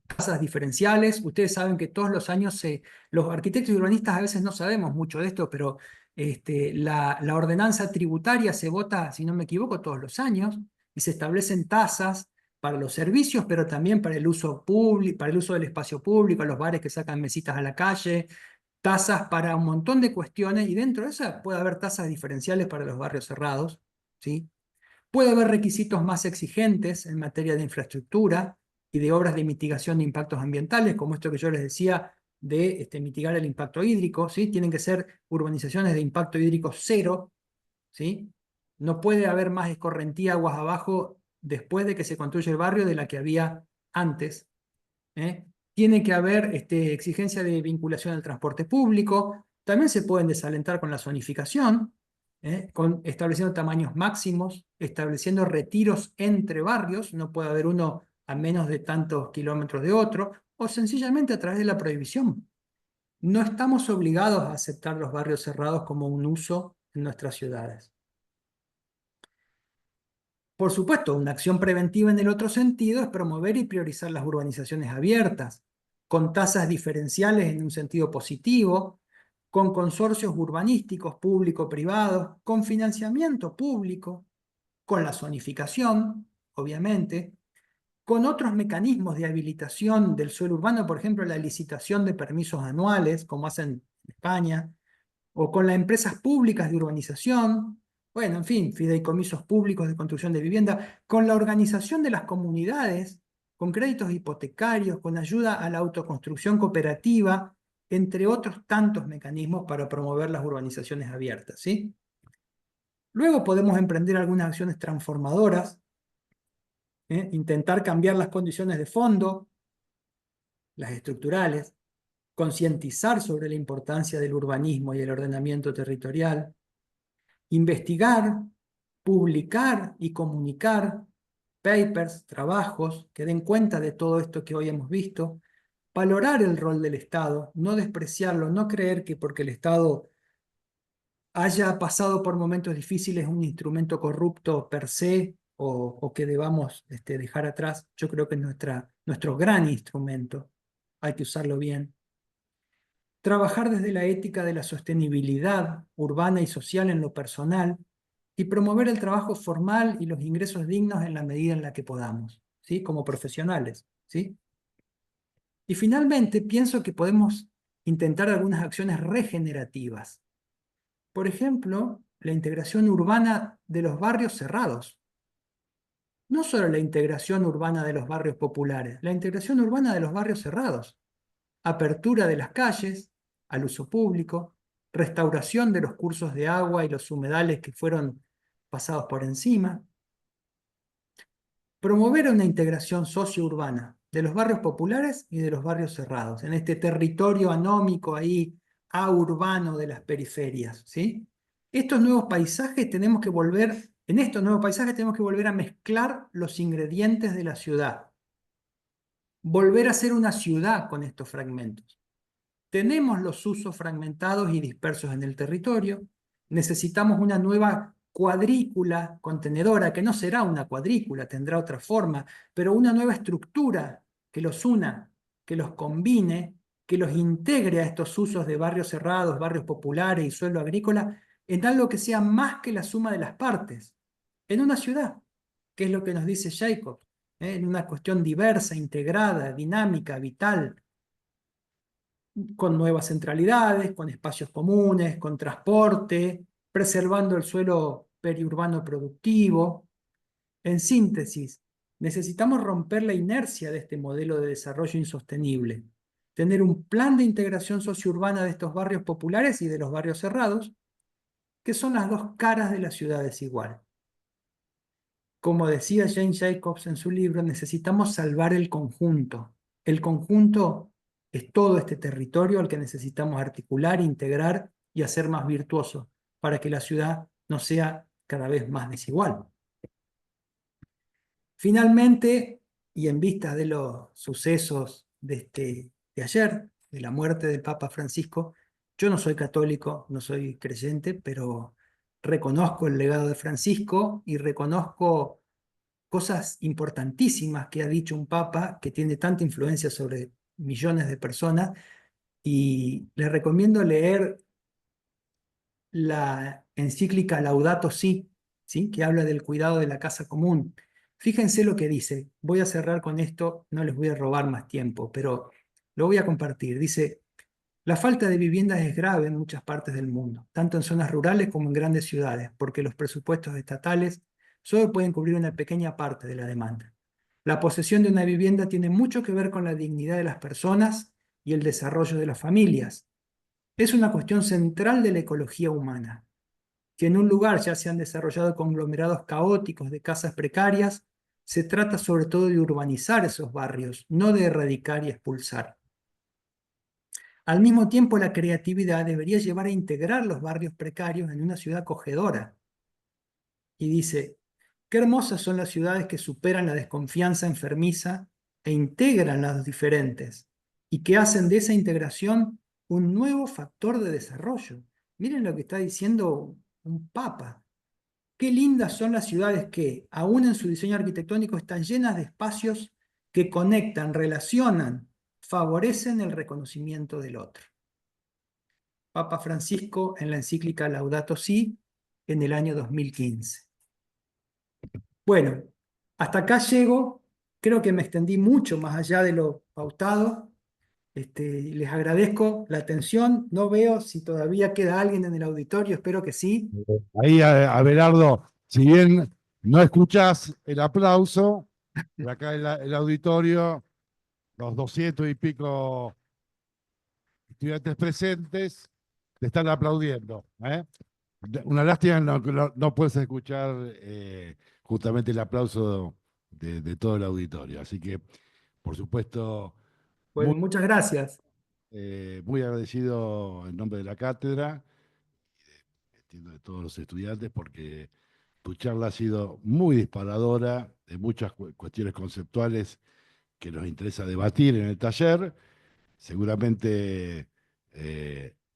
tasas diferenciales. Ustedes saben que todos los años los arquitectos y urbanistas a veces no sabemos mucho de esto, pero la ordenanza tributaria se vota, si no me equivoco, todos los años, y se establecen tasas para los servicios, pero también para el uso público, para el uso del espacio público, los bares que sacan mesitas a la calle, tasas para un montón de cuestiones, y dentro de esas puede haber tasas diferenciales para los barrios cerrados, ¿sí? Puede haber requisitos más exigentes en materia de infraestructura y de obras de mitigación de impactos ambientales, como esto que yo les decía de mitigar el impacto hídrico, ¿sí? Tienen que ser urbanizaciones de impacto hídrico cero, ¿sí? No puede haber más escorrentía aguas abajo después de que se construye el barrio de la que había antes, ¿eh? Tiene que haber exigencia de vinculación al transporte público. También se pueden desalentar con la zonificación, estableciendo tamaños máximos, estableciendo retiros entre barrios, no puede haber uno a menos de tantos kilómetros de otro, o sencillamente a través de la prohibición. No estamos obligados a aceptar los barrios cerrados como un uso en nuestras ciudades. Por supuesto, una acción preventiva en el otro sentido es promover y priorizar las urbanizaciones abiertas, con tasas diferenciales en un sentido positivo, con consorcios urbanísticos público-privados, con financiamiento público, con la zonificación, obviamente, con otros mecanismos de habilitación del suelo urbano, por ejemplo, la licitación de permisos anuales, como hacen en España, o con las empresas públicas de urbanización, bueno, en fin, fideicomisos públicos de construcción de vivienda, con la organización de las comunidades, con créditos hipotecarios, con ayuda a la autoconstrucción cooperativa, entre otros tantos mecanismos para promover las urbanizaciones abiertas, ¿sí? Luego podemos emprender algunas acciones transformadoras, intentar cambiar las condiciones de fondo, las estructurales, concientizar sobre la importancia del urbanismo y el ordenamiento territorial, investigar, publicar y comunicar papers, trabajos que den cuenta de todo esto que hoy hemos visto, valorar el rol del Estado, no despreciarlo, no creer que porque el Estado haya pasado por momentos difíciles es un instrumento corrupto per se o que debamos dejar atrás. Yo creo que es nuestro gran instrumento, hay que usarlo bien. Trabajar desde la ética de la sostenibilidad urbana y social en lo personal y promover el trabajo formal y los ingresos dignos en la medida en la que podamos, ¿sí? Como profesionales, ¿sí? Y finalmente, pienso que podemos intentar algunas acciones regenerativas. Por ejemplo, la integración urbana de los barrios cerrados. No solo la integración urbana de los barrios populares, la integración urbana de los barrios cerrados. Apertura de las calles al uso público, restauración de los cursos de agua y los humedales que fueron pasados por encima, promover una integración socio-urbana de los barrios populares y de los barrios cerrados, en este territorio anómico ahí, aurbano de las periferias, ¿sí? Estos nuevos paisajes tenemos que volver, en estos nuevos paisajes tenemos que volver a mezclar los ingredientes de la ciudad, volver a ser una ciudad con estos fragmentos. Tenemos los usos fragmentados y dispersos en el territorio, necesitamos una nueva cuadrícula contenedora, que no será una cuadrícula, tendrá otra forma, pero una nueva estructura que los una, que los combine, que los integre a estos usos de barrios cerrados, barrios populares y suelo agrícola, en algo que sea más que la suma de las partes, en una ciudad, que es lo que nos dice Jacob, en una cuestión diversa, integrada, dinámica, vital, con nuevas centralidades, con espacios comunes, con transporte, preservando el suelo periurbano productivo. En síntesis, necesitamos romper la inercia de este modelo de desarrollo insostenible, tener un plan de integración sociourbana de estos barrios populares y de los barrios cerrados, que son las dos caras de la ciudad desigual. Como decía Jane Jacobs en su libro, necesitamos salvar el conjunto. El conjunto es todo este territorio al que necesitamos articular, integrar y hacer más virtuoso para que la ciudad no sea cada vez más desigual. Finalmente, y en vista de los sucesos de ayer, de la muerte del Papa Francisco, yo no soy católico, no soy creyente, pero reconozco el legado de Francisco y reconozco cosas importantísimas que ha dicho un papa que tiene tanta influencia sobre millones de personas, y les recomiendo leer la encíclica Laudato Si, ¿sí? Que habla del cuidado de la casa común. Fíjense lo que dice. Voy a cerrar con esto, no les voy a robar más tiempo, pero lo voy a compartir. Dice: la falta de viviendas es grave en muchas partes del mundo, tanto en zonas rurales como en grandes ciudades, porque los presupuestos estatales solo pueden cubrir una pequeña parte de la demanda. La posesión de una vivienda tiene mucho que ver con la dignidad de las personas y el desarrollo de las familias. Es una cuestión central de la ecología humana, que en un lugar ya se han desarrollado conglomerados caóticos de casas precarias, se trata sobre todo de urbanizar esos barrios, no de erradicar y expulsar. Al mismo tiempo, la creatividad debería llevar a integrar los barrios precarios en una ciudad acogedora. Y dice: qué hermosas son las ciudades que superan la desconfianza enfermiza e integran las diferentes, y que hacen de esa integración un nuevo factor de desarrollo. Miren lo que está diciendo un papa. Qué lindas son las ciudades que, aún en su diseño arquitectónico, están llenas de espacios que conectan, relacionan, favorecen el reconocimiento del otro. Papa Francisco en la encíclica Laudato Si en el año 2015. Bueno, hasta acá llego. Creo que me extendí mucho más allá de lo pautado. Les agradezco la atención. No veo si todavía queda alguien en el auditorio, espero que sí. Ahí, Abelardo, si bien no escuchás el aplauso, de acá el auditorio, los 200 y pico estudiantes presentes te están aplaudiendo. ¿Eh? Una lástima que no puedes escuchar justamente el aplauso de todo el auditorio. Así que, por supuesto, muy, Bueno, muchas gracias. muy agradecido en nombre de la cátedra, entiendo de todos los estudiantes, porque tu charla ha sido muy disparadora de muchas cuestiones conceptuales que nos interesa debatir en el taller. Seguramente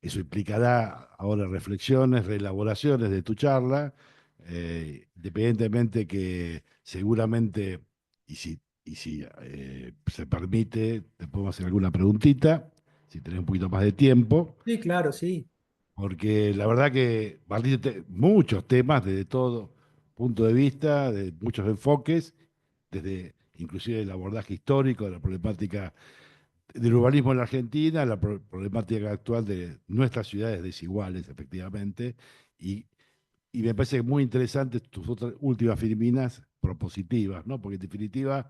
eso implicará ahora reflexiones, reelaboraciones de tu charla, independientemente que seguramente, y si se permite, te podemos hacer alguna preguntita, si tenés un poquito más de tiempo, Sí, claro, sí. porque la verdad que partiste muchos temas desde todo punto de vista, de muchos enfoques, desde inclusive el abordaje histórico de la problemática del urbanismo en la Argentina, la problemática actual de nuestras ciudades desiguales, efectivamente, y, y me parece muy interesante tus otras últimas filminas propositivas, ¿no? Porque en definitiva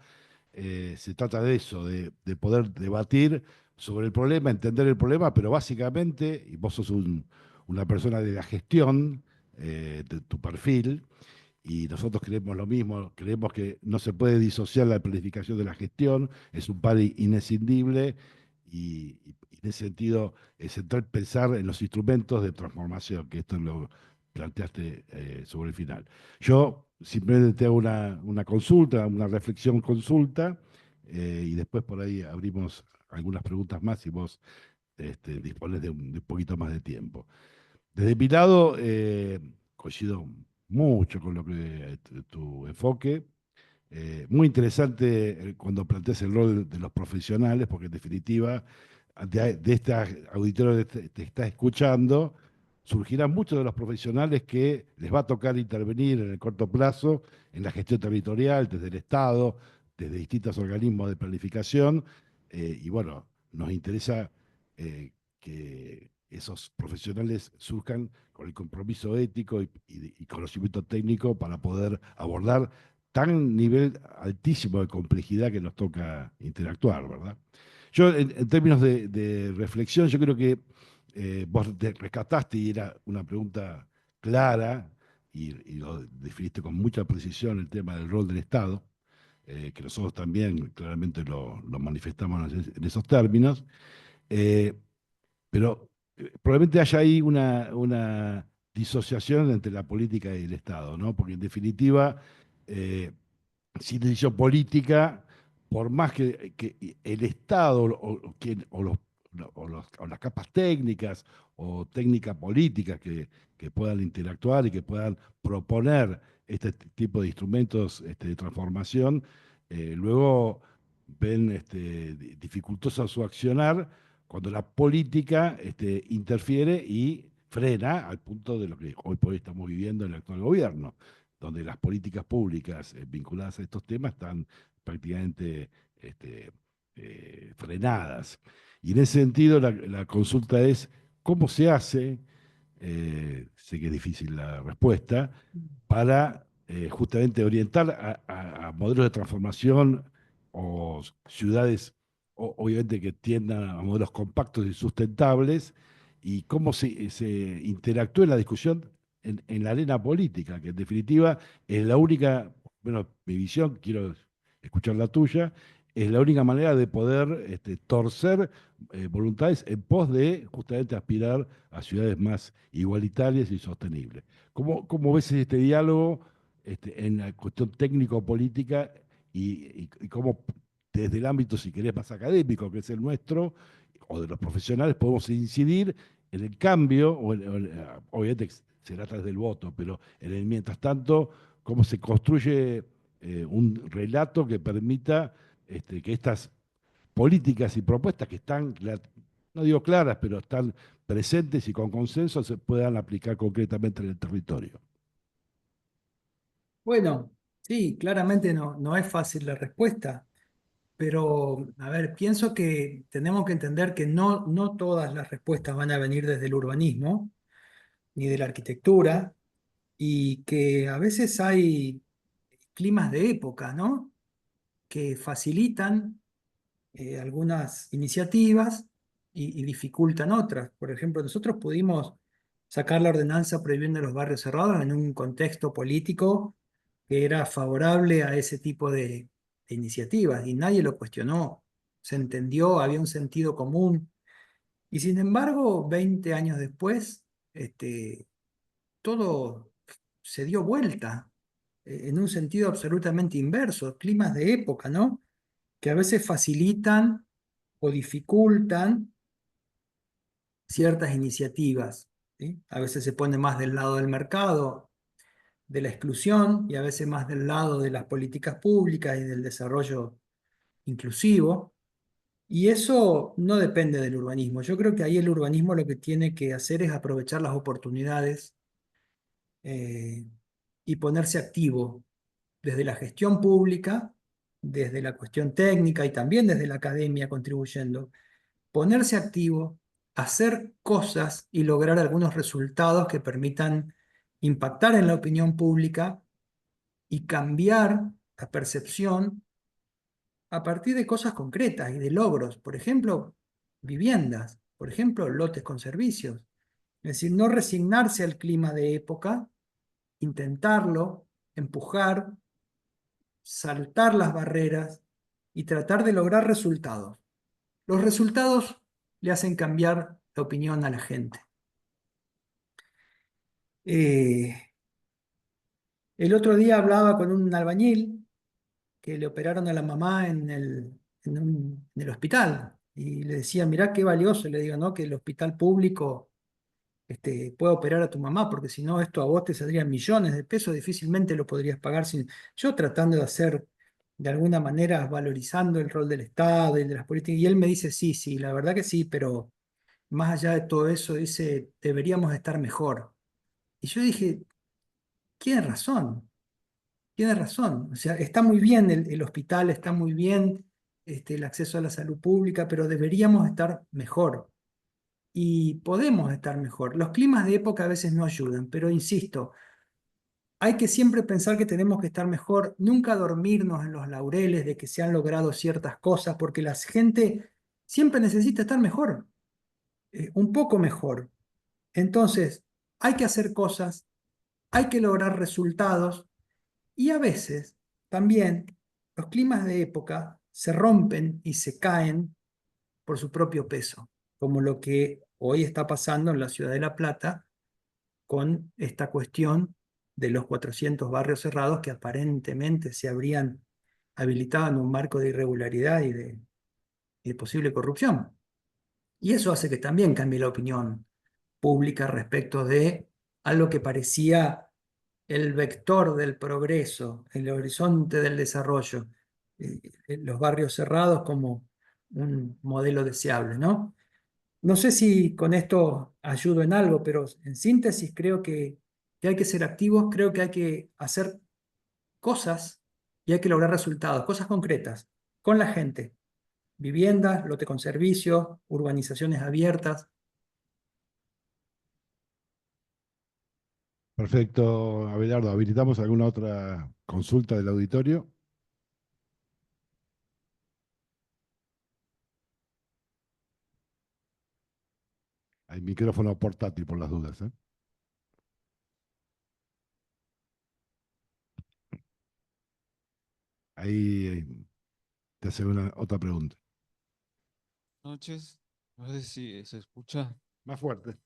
se trata de eso, de poder debatir sobre el problema, entender el problema, pero básicamente, y vos sos una persona de la gestión de tu perfil, y nosotros creemos lo mismo, creemos que no se puede disociar la planificación de la gestión, es un par inescindible y en ese sentido es central pensar en los instrumentos de transformación, que esto lo planteaste sobre el final. Yo simplemente te hago una consulta, una reflexión consulta, y después por ahí abrimos algunas preguntas más y vos dispones de un poquito más de tiempo. Desde mi lado, coincido mucho con lo que tu enfoque. Muy interesante cuando planteas el rol de los profesionales, porque en definitiva, de este auditorio que te está escuchando, surgirán muchos de los profesionales que les va a tocar intervenir en el corto plazo en la gestión territorial, desde el Estado, desde distintos organismos de planificación. Y bueno, nos interesa que esos profesionales surjan con el compromiso ético y conocimiento técnico para poder abordar tan nivel altísimo de complejidad que nos toca interactuar, ¿verdad? Yo, en términos de reflexión, yo creo que vos te rescataste y era una pregunta clara y lo definiste con mucha precisión el tema del rol del Estado, que nosotros también claramente lo manifestamos en esos términos. Eh, pero probablemente haya ahí una disociación entre la política y el Estado, ¿no? Porque en definitiva, eh, sin decisión política, por más que el Estado o las capas técnicas o técnicas políticas que puedan interactuar y que puedan proponer este tipo de instrumentos de transformación, luego ven dificultoso su accionar cuando la política interfiere y frena al punto de lo que hoy por hoy estamos viviendo en el actual gobierno, donde las políticas públicas vinculadas a estos temas están prácticamente este, frenadas. Y en ese sentido la consulta es, ¿cómo se hace? Sé que es difícil la respuesta, para justamente orientar a modelos de transformación o ciudades, obviamente que tiendan a modelos compactos y sustentables, y cómo se interactúa en la discusión en la arena política, que en definitiva es la única, bueno, mi visión, quiero escuchar la tuya, es la única manera de poder torcer voluntades en pos de justamente aspirar a ciudades más igualitarias y sostenibles. ¿Cómo ves este diálogo en la cuestión técnico-política y cómo desde el ámbito, si querés, más académico, que es el nuestro, o de los profesionales, podemos incidir en el cambio, obviamente será a través del voto, pero en el mientras tanto, cómo se construye un relato que permita que estas políticas y propuestas que están, no digo claras, pero están presentes y con consenso se puedan aplicar concretamente en el territorio. Bueno, sí, claramente no es fácil la respuesta, pero a ver, pienso que tenemos que entender que no todas las respuestas van a venir desde el urbanismo ni de la arquitectura, y que a veces hay climas de época, ¿no? Que facilitan algunas iniciativas y dificultan otras. Por ejemplo, nosotros pudimos sacar la ordenanza prohibiendo los barrios cerrados en un contexto político que era favorable a ese tipo de iniciativas y nadie lo cuestionó. Se entendió, había un sentido común. Y sin embargo, 20 años después, todo se dio vuelta en un sentido absolutamente inverso. Climas de época, ¿no? Que a veces facilitan o dificultan ciertas iniciativas, ¿sí? A veces se pone más del lado del mercado, de la exclusión, y a veces más del lado de las políticas públicas y del desarrollo inclusivo. Y eso no depende del urbanismo. Yo creo que ahí el urbanismo lo que tiene que hacer es aprovechar las oportunidades eh, y ponerse activo desde la gestión pública, desde la cuestión técnica y también desde la academia contribuyendo. Ponerse activo, hacer cosas y lograr algunos resultados que permitan impactar en la opinión pública y cambiar la percepción a partir de cosas concretas y de logros. Por ejemplo, viviendas, por ejemplo, lotes con servicios. Es decir, no resignarse al clima de época, intentarlo, empujar, saltar las barreras y tratar de lograr resultados. Los resultados le hacen cambiar la opinión a la gente. Eh, el otro día hablaba con un albañil que le operaron a la mamá en el hospital y le decía, mirá qué valioso, le digo, ¿no? Que el hospital público pueda operar a tu mamá, porque si no, esto a vos te saldrían millones de pesos, difícilmente lo podrías pagar sin... Yo tratando de hacer, de alguna manera, valorizando el rol del Estado y de las políticas, y él me dice, sí, sí, la verdad que sí, pero más allá de todo eso, dice, deberíamos estar mejor. Y yo dije, tiene razón, tiene razón. O sea, está muy bien el hospital, está muy bien el acceso a la salud pública, pero deberíamos estar mejor. Y podemos estar mejor. Los climas de época a veces no ayudan, pero insisto, hay que siempre pensar que tenemos que estar mejor, nunca dormirnos en los laureles de que se han logrado ciertas cosas, porque la gente siempre necesita estar mejor, un poco mejor. Entonces, hay que hacer cosas, hay que lograr resultados y a veces también los climas de época se rompen y se caen por su propio peso, como lo que hoy está pasando en la ciudad de La Plata con esta cuestión de los 400 barrios cerrados que aparentemente se habrían habilitado en un marco de irregularidad y de posible corrupción. Y eso hace que también cambie la opinión pública respecto de algo que parecía el vector del progreso, el horizonte del desarrollo, los barrios cerrados como un modelo deseable, ¿no? No sé si con esto ayudo en algo, pero en síntesis creo que hay que ser activos, creo que hay que hacer cosas y hay que lograr resultados, cosas concretas, con la gente. Viviendas, lote con servicios, urbanizaciones abiertas. Perfecto, Abelardo. ¿Habilitamos alguna otra consulta del auditorio? Hay micrófono portátil por las dudas, ¿eh? Ahí te hace una otra pregunta. Noches, no sé si se escucha. Más fuerte.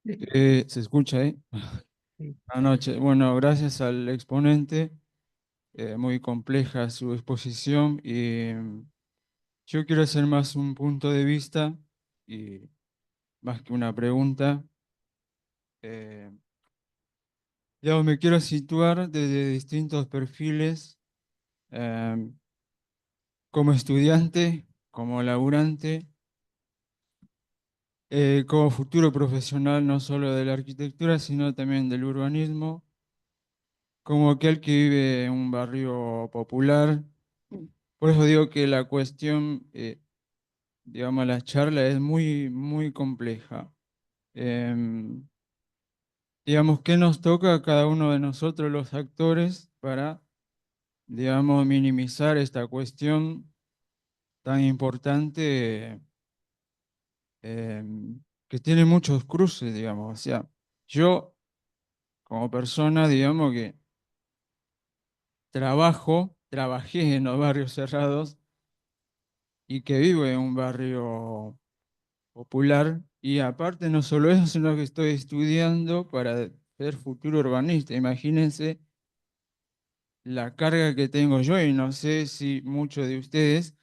Se escucha, ¿eh? Sí. Buenas noches. Bueno, gracias al exponente, muy compleja su exposición y yo quiero hacer más un punto de vista y más que una pregunta. Eh, digamos, me quiero situar desde distintos perfiles, eh, como estudiante, como laburante, como futuro profesional no solo de la arquitectura, sino también del urbanismo, como aquel que vive en un barrio popular. Por eso digo que la cuestión, digamos, la charla es muy, muy compleja. Em, digamos, ¿qué nos toca a cada uno de nosotros los actores para, digamos, minimizar esta cuestión tan importante que tiene muchos cruces, digamos. O sea, yo como persona, digamos que trabajé en los barrios cerrados y que vivo en un barrio popular. Y aparte no solo eso, sino que estoy estudiando para ser futuro urbanista. Imagínense la carga que tengo yo y no sé si muchos de ustedes.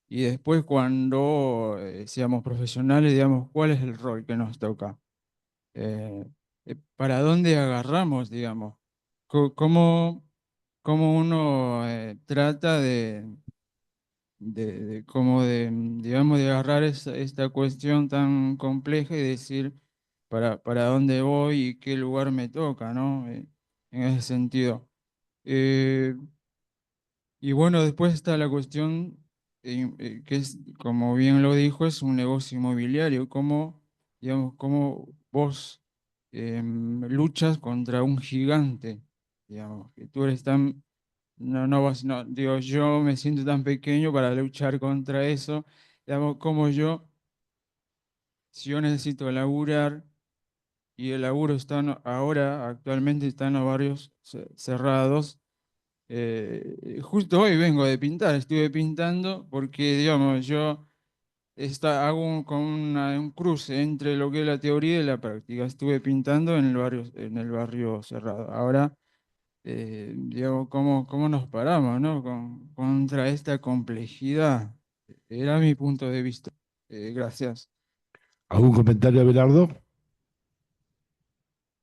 Y después cuando seamos profesionales, digamos, ¿cuál es el rol que nos toca? Eh, ¿Para dónde agarramos, digamos? ¿Cómo, cómo uno trata como de, digamos, de agarrar esta cuestión tan compleja y decir para dónde voy y qué lugar me toca, ¿no? En ese sentido. Eh, y bueno, después está la cuestión que es, como bien lo dijo, es un negocio inmobiliario. ¿Cómo, digamos, cómo vos luchas contra un gigante? Digamos, que tú eres tan, no, digo, yo me siento tan pequeño para luchar contra eso. Digamos, como yo, si yo necesito laburar y el laburo está ahora, actualmente está en los barrios cerrados. Justo hoy vengo de pintar, estuve pintando porque, digamos, yo hago un cruce entre lo que es la teoría y la práctica. Estuve pintando en el barrio cerrado. Ahora, digamos, ¿cómo nos paramos, ¿no? Contra esta complejidad. Era mi punto de vista. Gracias. ¿Algún comentario, Abelardo?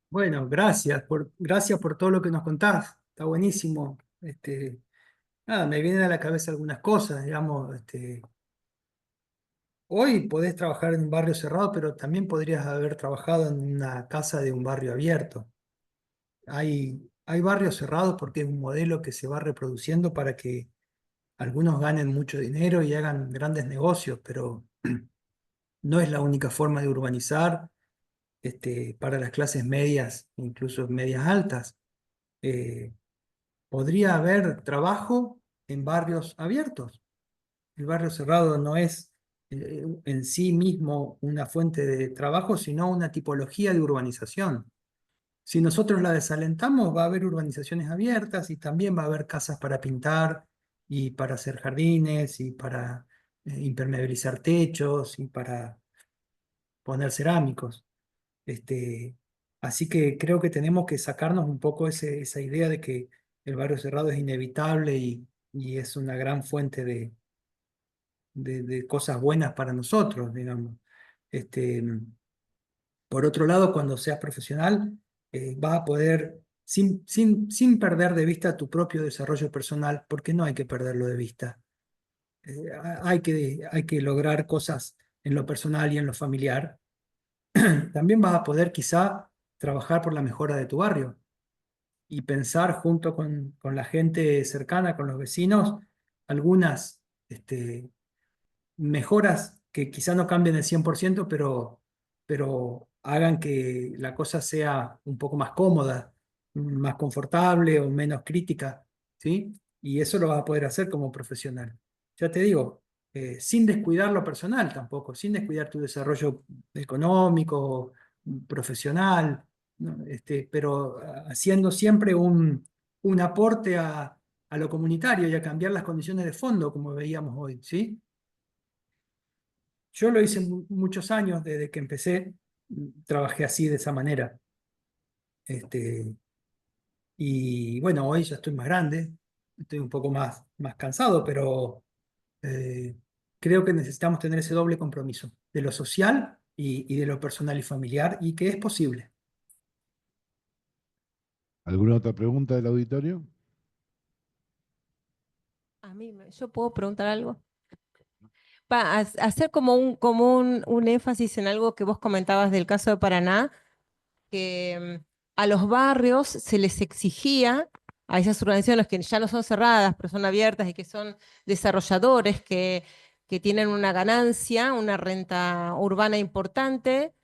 Bueno, gracias por todo lo que nos contás. Está buenísimo. Nada, me vienen a la cabeza algunas cosas, digamos. Hoy podés trabajar en un barrio cerrado, pero también podrías haber trabajado en una casa de un barrio abierto. Hay barrios cerrados porque es un modelo que se va reproduciendo para que algunos ganen mucho dinero y hagan grandes negocios, pero no es la única forma de urbanizar para las clases medias, incluso medias altas. Eh, Podría haber trabajo en barrios abiertos. El barrio cerrado no es en sí mismo una fuente de trabajo, sino una tipología de urbanización. Si nosotros la desalentamos, va a haber urbanizaciones abiertas y también va a haber casas para pintar y para hacer jardines y para impermeabilizar techos y para poner cerámicos. Este, Así que creo que tenemos que sacarnos un poco esa idea de que el barrio cerrado es inevitable y es una gran fuente de cosas buenas para nosotros, digamos. Este, por otro lado, cuando seas profesional, vas a poder, sin perder de vista tu propio desarrollo personal, porque no hay que perderlo de vista. Hay que lograr cosas en lo personal y en lo familiar. También vas a poder quizá trabajar por la mejora de tu barrio y pensar junto con la gente cercana, con los vecinos, algunas mejoras que quizá no cambien el 100%, pero hagan que la cosa sea un poco más cómoda, más confortable o menos crítica, ¿sí? Y eso lo vas a poder hacer como profesional. Ya te digo, sin descuidar lo personal tampoco, sin descuidar tu desarrollo económico, profesional, ¿no? Pero haciendo siempre un aporte a lo comunitario y a cambiar las condiciones de fondo, como veíamos hoy, ¿sí? Yo lo hice muchos años, desde que empecé, trabajé así, de esa manera. Este, y bueno, hoy ya estoy más grande, estoy un poco más cansado, pero eh, creo que necesitamos tener ese doble compromiso, de lo social y de lo personal y familiar, y que es posible. ¿Alguna otra pregunta del auditorio? ¿Yo puedo preguntar algo? Hacer un énfasis en algo que vos comentabas del caso de Paraná, que a los barrios se les exigía, a esas organizaciones que ya no son cerradas, pero son abiertas y que son desarrolladores que tienen una ganancia, una renta urbana importante,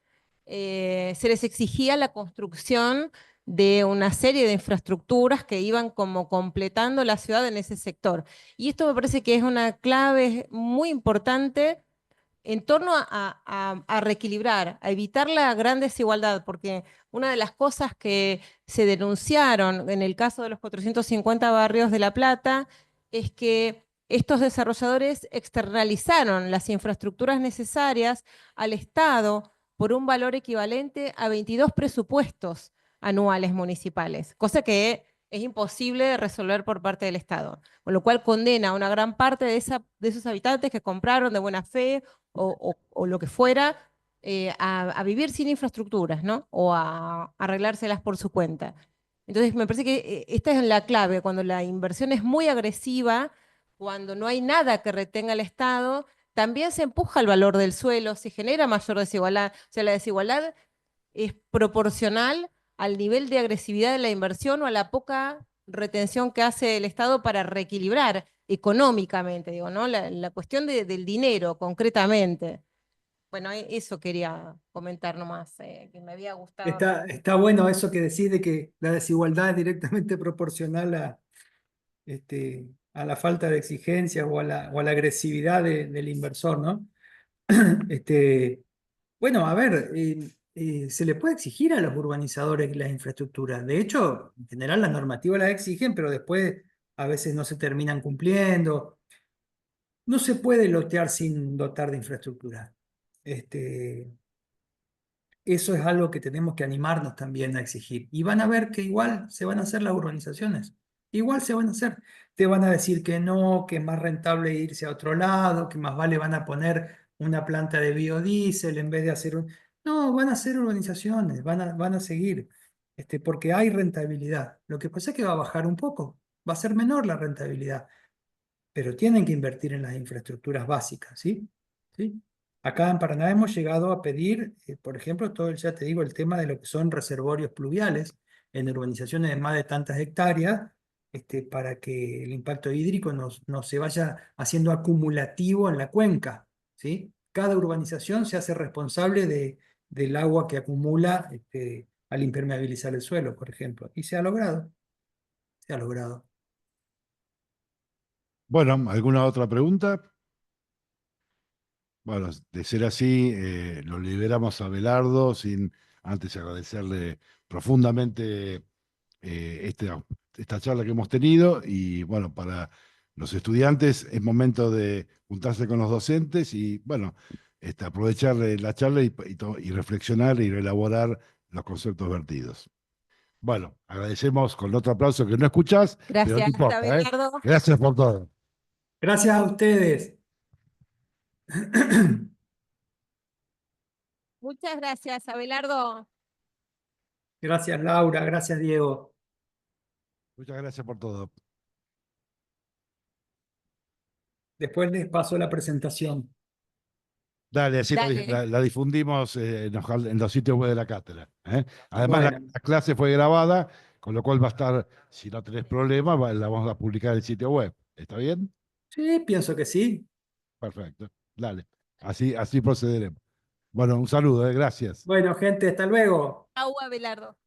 se les exigía la construcción de una serie de infraestructuras que iban como completando la ciudad en ese sector. Y esto me parece que es una clave muy importante en torno a reequilibrar, a evitar la gran desigualdad, porque una de las cosas que se denunciaron en el caso de los 450 barrios de La Plata es que estos desarrolladores externalizaron las infraestructuras necesarias al Estado por un valor equivalente a 22 presupuestos anuales municipales, cosa que es imposible de resolver por parte del Estado, con lo cual condena a una gran parte de esos habitantes que compraron de buena fe o lo que fuera, a vivir sin infraestructuras, ¿no? O a arreglárselas por su cuenta. Entonces, me parece que esta es la clave, cuando la inversión es muy agresiva, cuando no hay nada que retenga el Estado, también se empuja el valor del suelo, se genera mayor desigualdad. O sea, la desigualdad es proporcional al nivel de agresividad de la inversión o a la poca retención que hace el Estado para reequilibrar económicamente, digo, ¿no? La cuestión del dinero, concretamente. Bueno, eso quería comentar nomás, que me había gustado. Está bueno eso que decís de que la desigualdad es directamente proporcional a la falta de exigencia o a la agresividad del inversor, ¿no? Bueno, a ver, se le puede exigir a los urbanizadores las infraestructuras. De hecho, en general la normativa las exigen, pero después a veces no se terminan cumpliendo. No se puede lotear sin dotar de infraestructura. Eso es algo que tenemos que animarnos también a exigir. Y van a ver que igual se van a hacer las urbanizaciones. Igual se van a hacer. Te van a decir que no, que es más rentable irse a otro lado, que más vale van a poner una planta de biodiesel en vez de hacer un... No, van a hacer urbanizaciones, van a seguir, porque hay rentabilidad. Lo que pasa es que va a bajar un poco, va a ser menor la rentabilidad, pero tienen que invertir en las infraestructuras básicas, ¿sí? ¿Sí? Acá en Paraná hemos llegado a pedir, por ejemplo, ya te digo, el tema de lo que son reservorios pluviales en urbanizaciones de más de tantas hectáreas, para que el impacto hídrico no se vaya haciendo acumulativo en la cuenca, ¿sí? Cada urbanización se hace responsable del agua que acumula, al impermeabilizar el suelo, por ejemplo. Y se ha logrado, se ha logrado. Bueno, ¿alguna otra pregunta? Bueno, de ser así, lo liberamos a Abelardo sin antes agradecerle profundamente esta charla que hemos tenido y bueno, para los estudiantes es momento de juntarse con los docentes y bueno, aprovechar la charla y reflexionar y elaborar los conceptos vertidos. Bueno, agradecemos con otro aplauso que no escuchás, pero no Gracias, importa, ¿eh? Abelardo. Gracias por todo. Gracias a ustedes. Muchas gracias, Abelardo. Gracias, Laura. Gracias, Diego. Muchas gracias por todo. Después les paso la presentación. Dale, así Dale. la difundimos en los sitios web de la cátedra. ¿Eh? Además, Bueno, la clase fue grabada, con lo cual va a estar, si no tenés problema, la vamos a publicar en el sitio web. ¿Está bien? sí, pienso que sí. Perfecto. Dale. Así procederemos. Bueno, un saludo, gracias. Bueno, gente, hasta luego. Chau, Abelardo.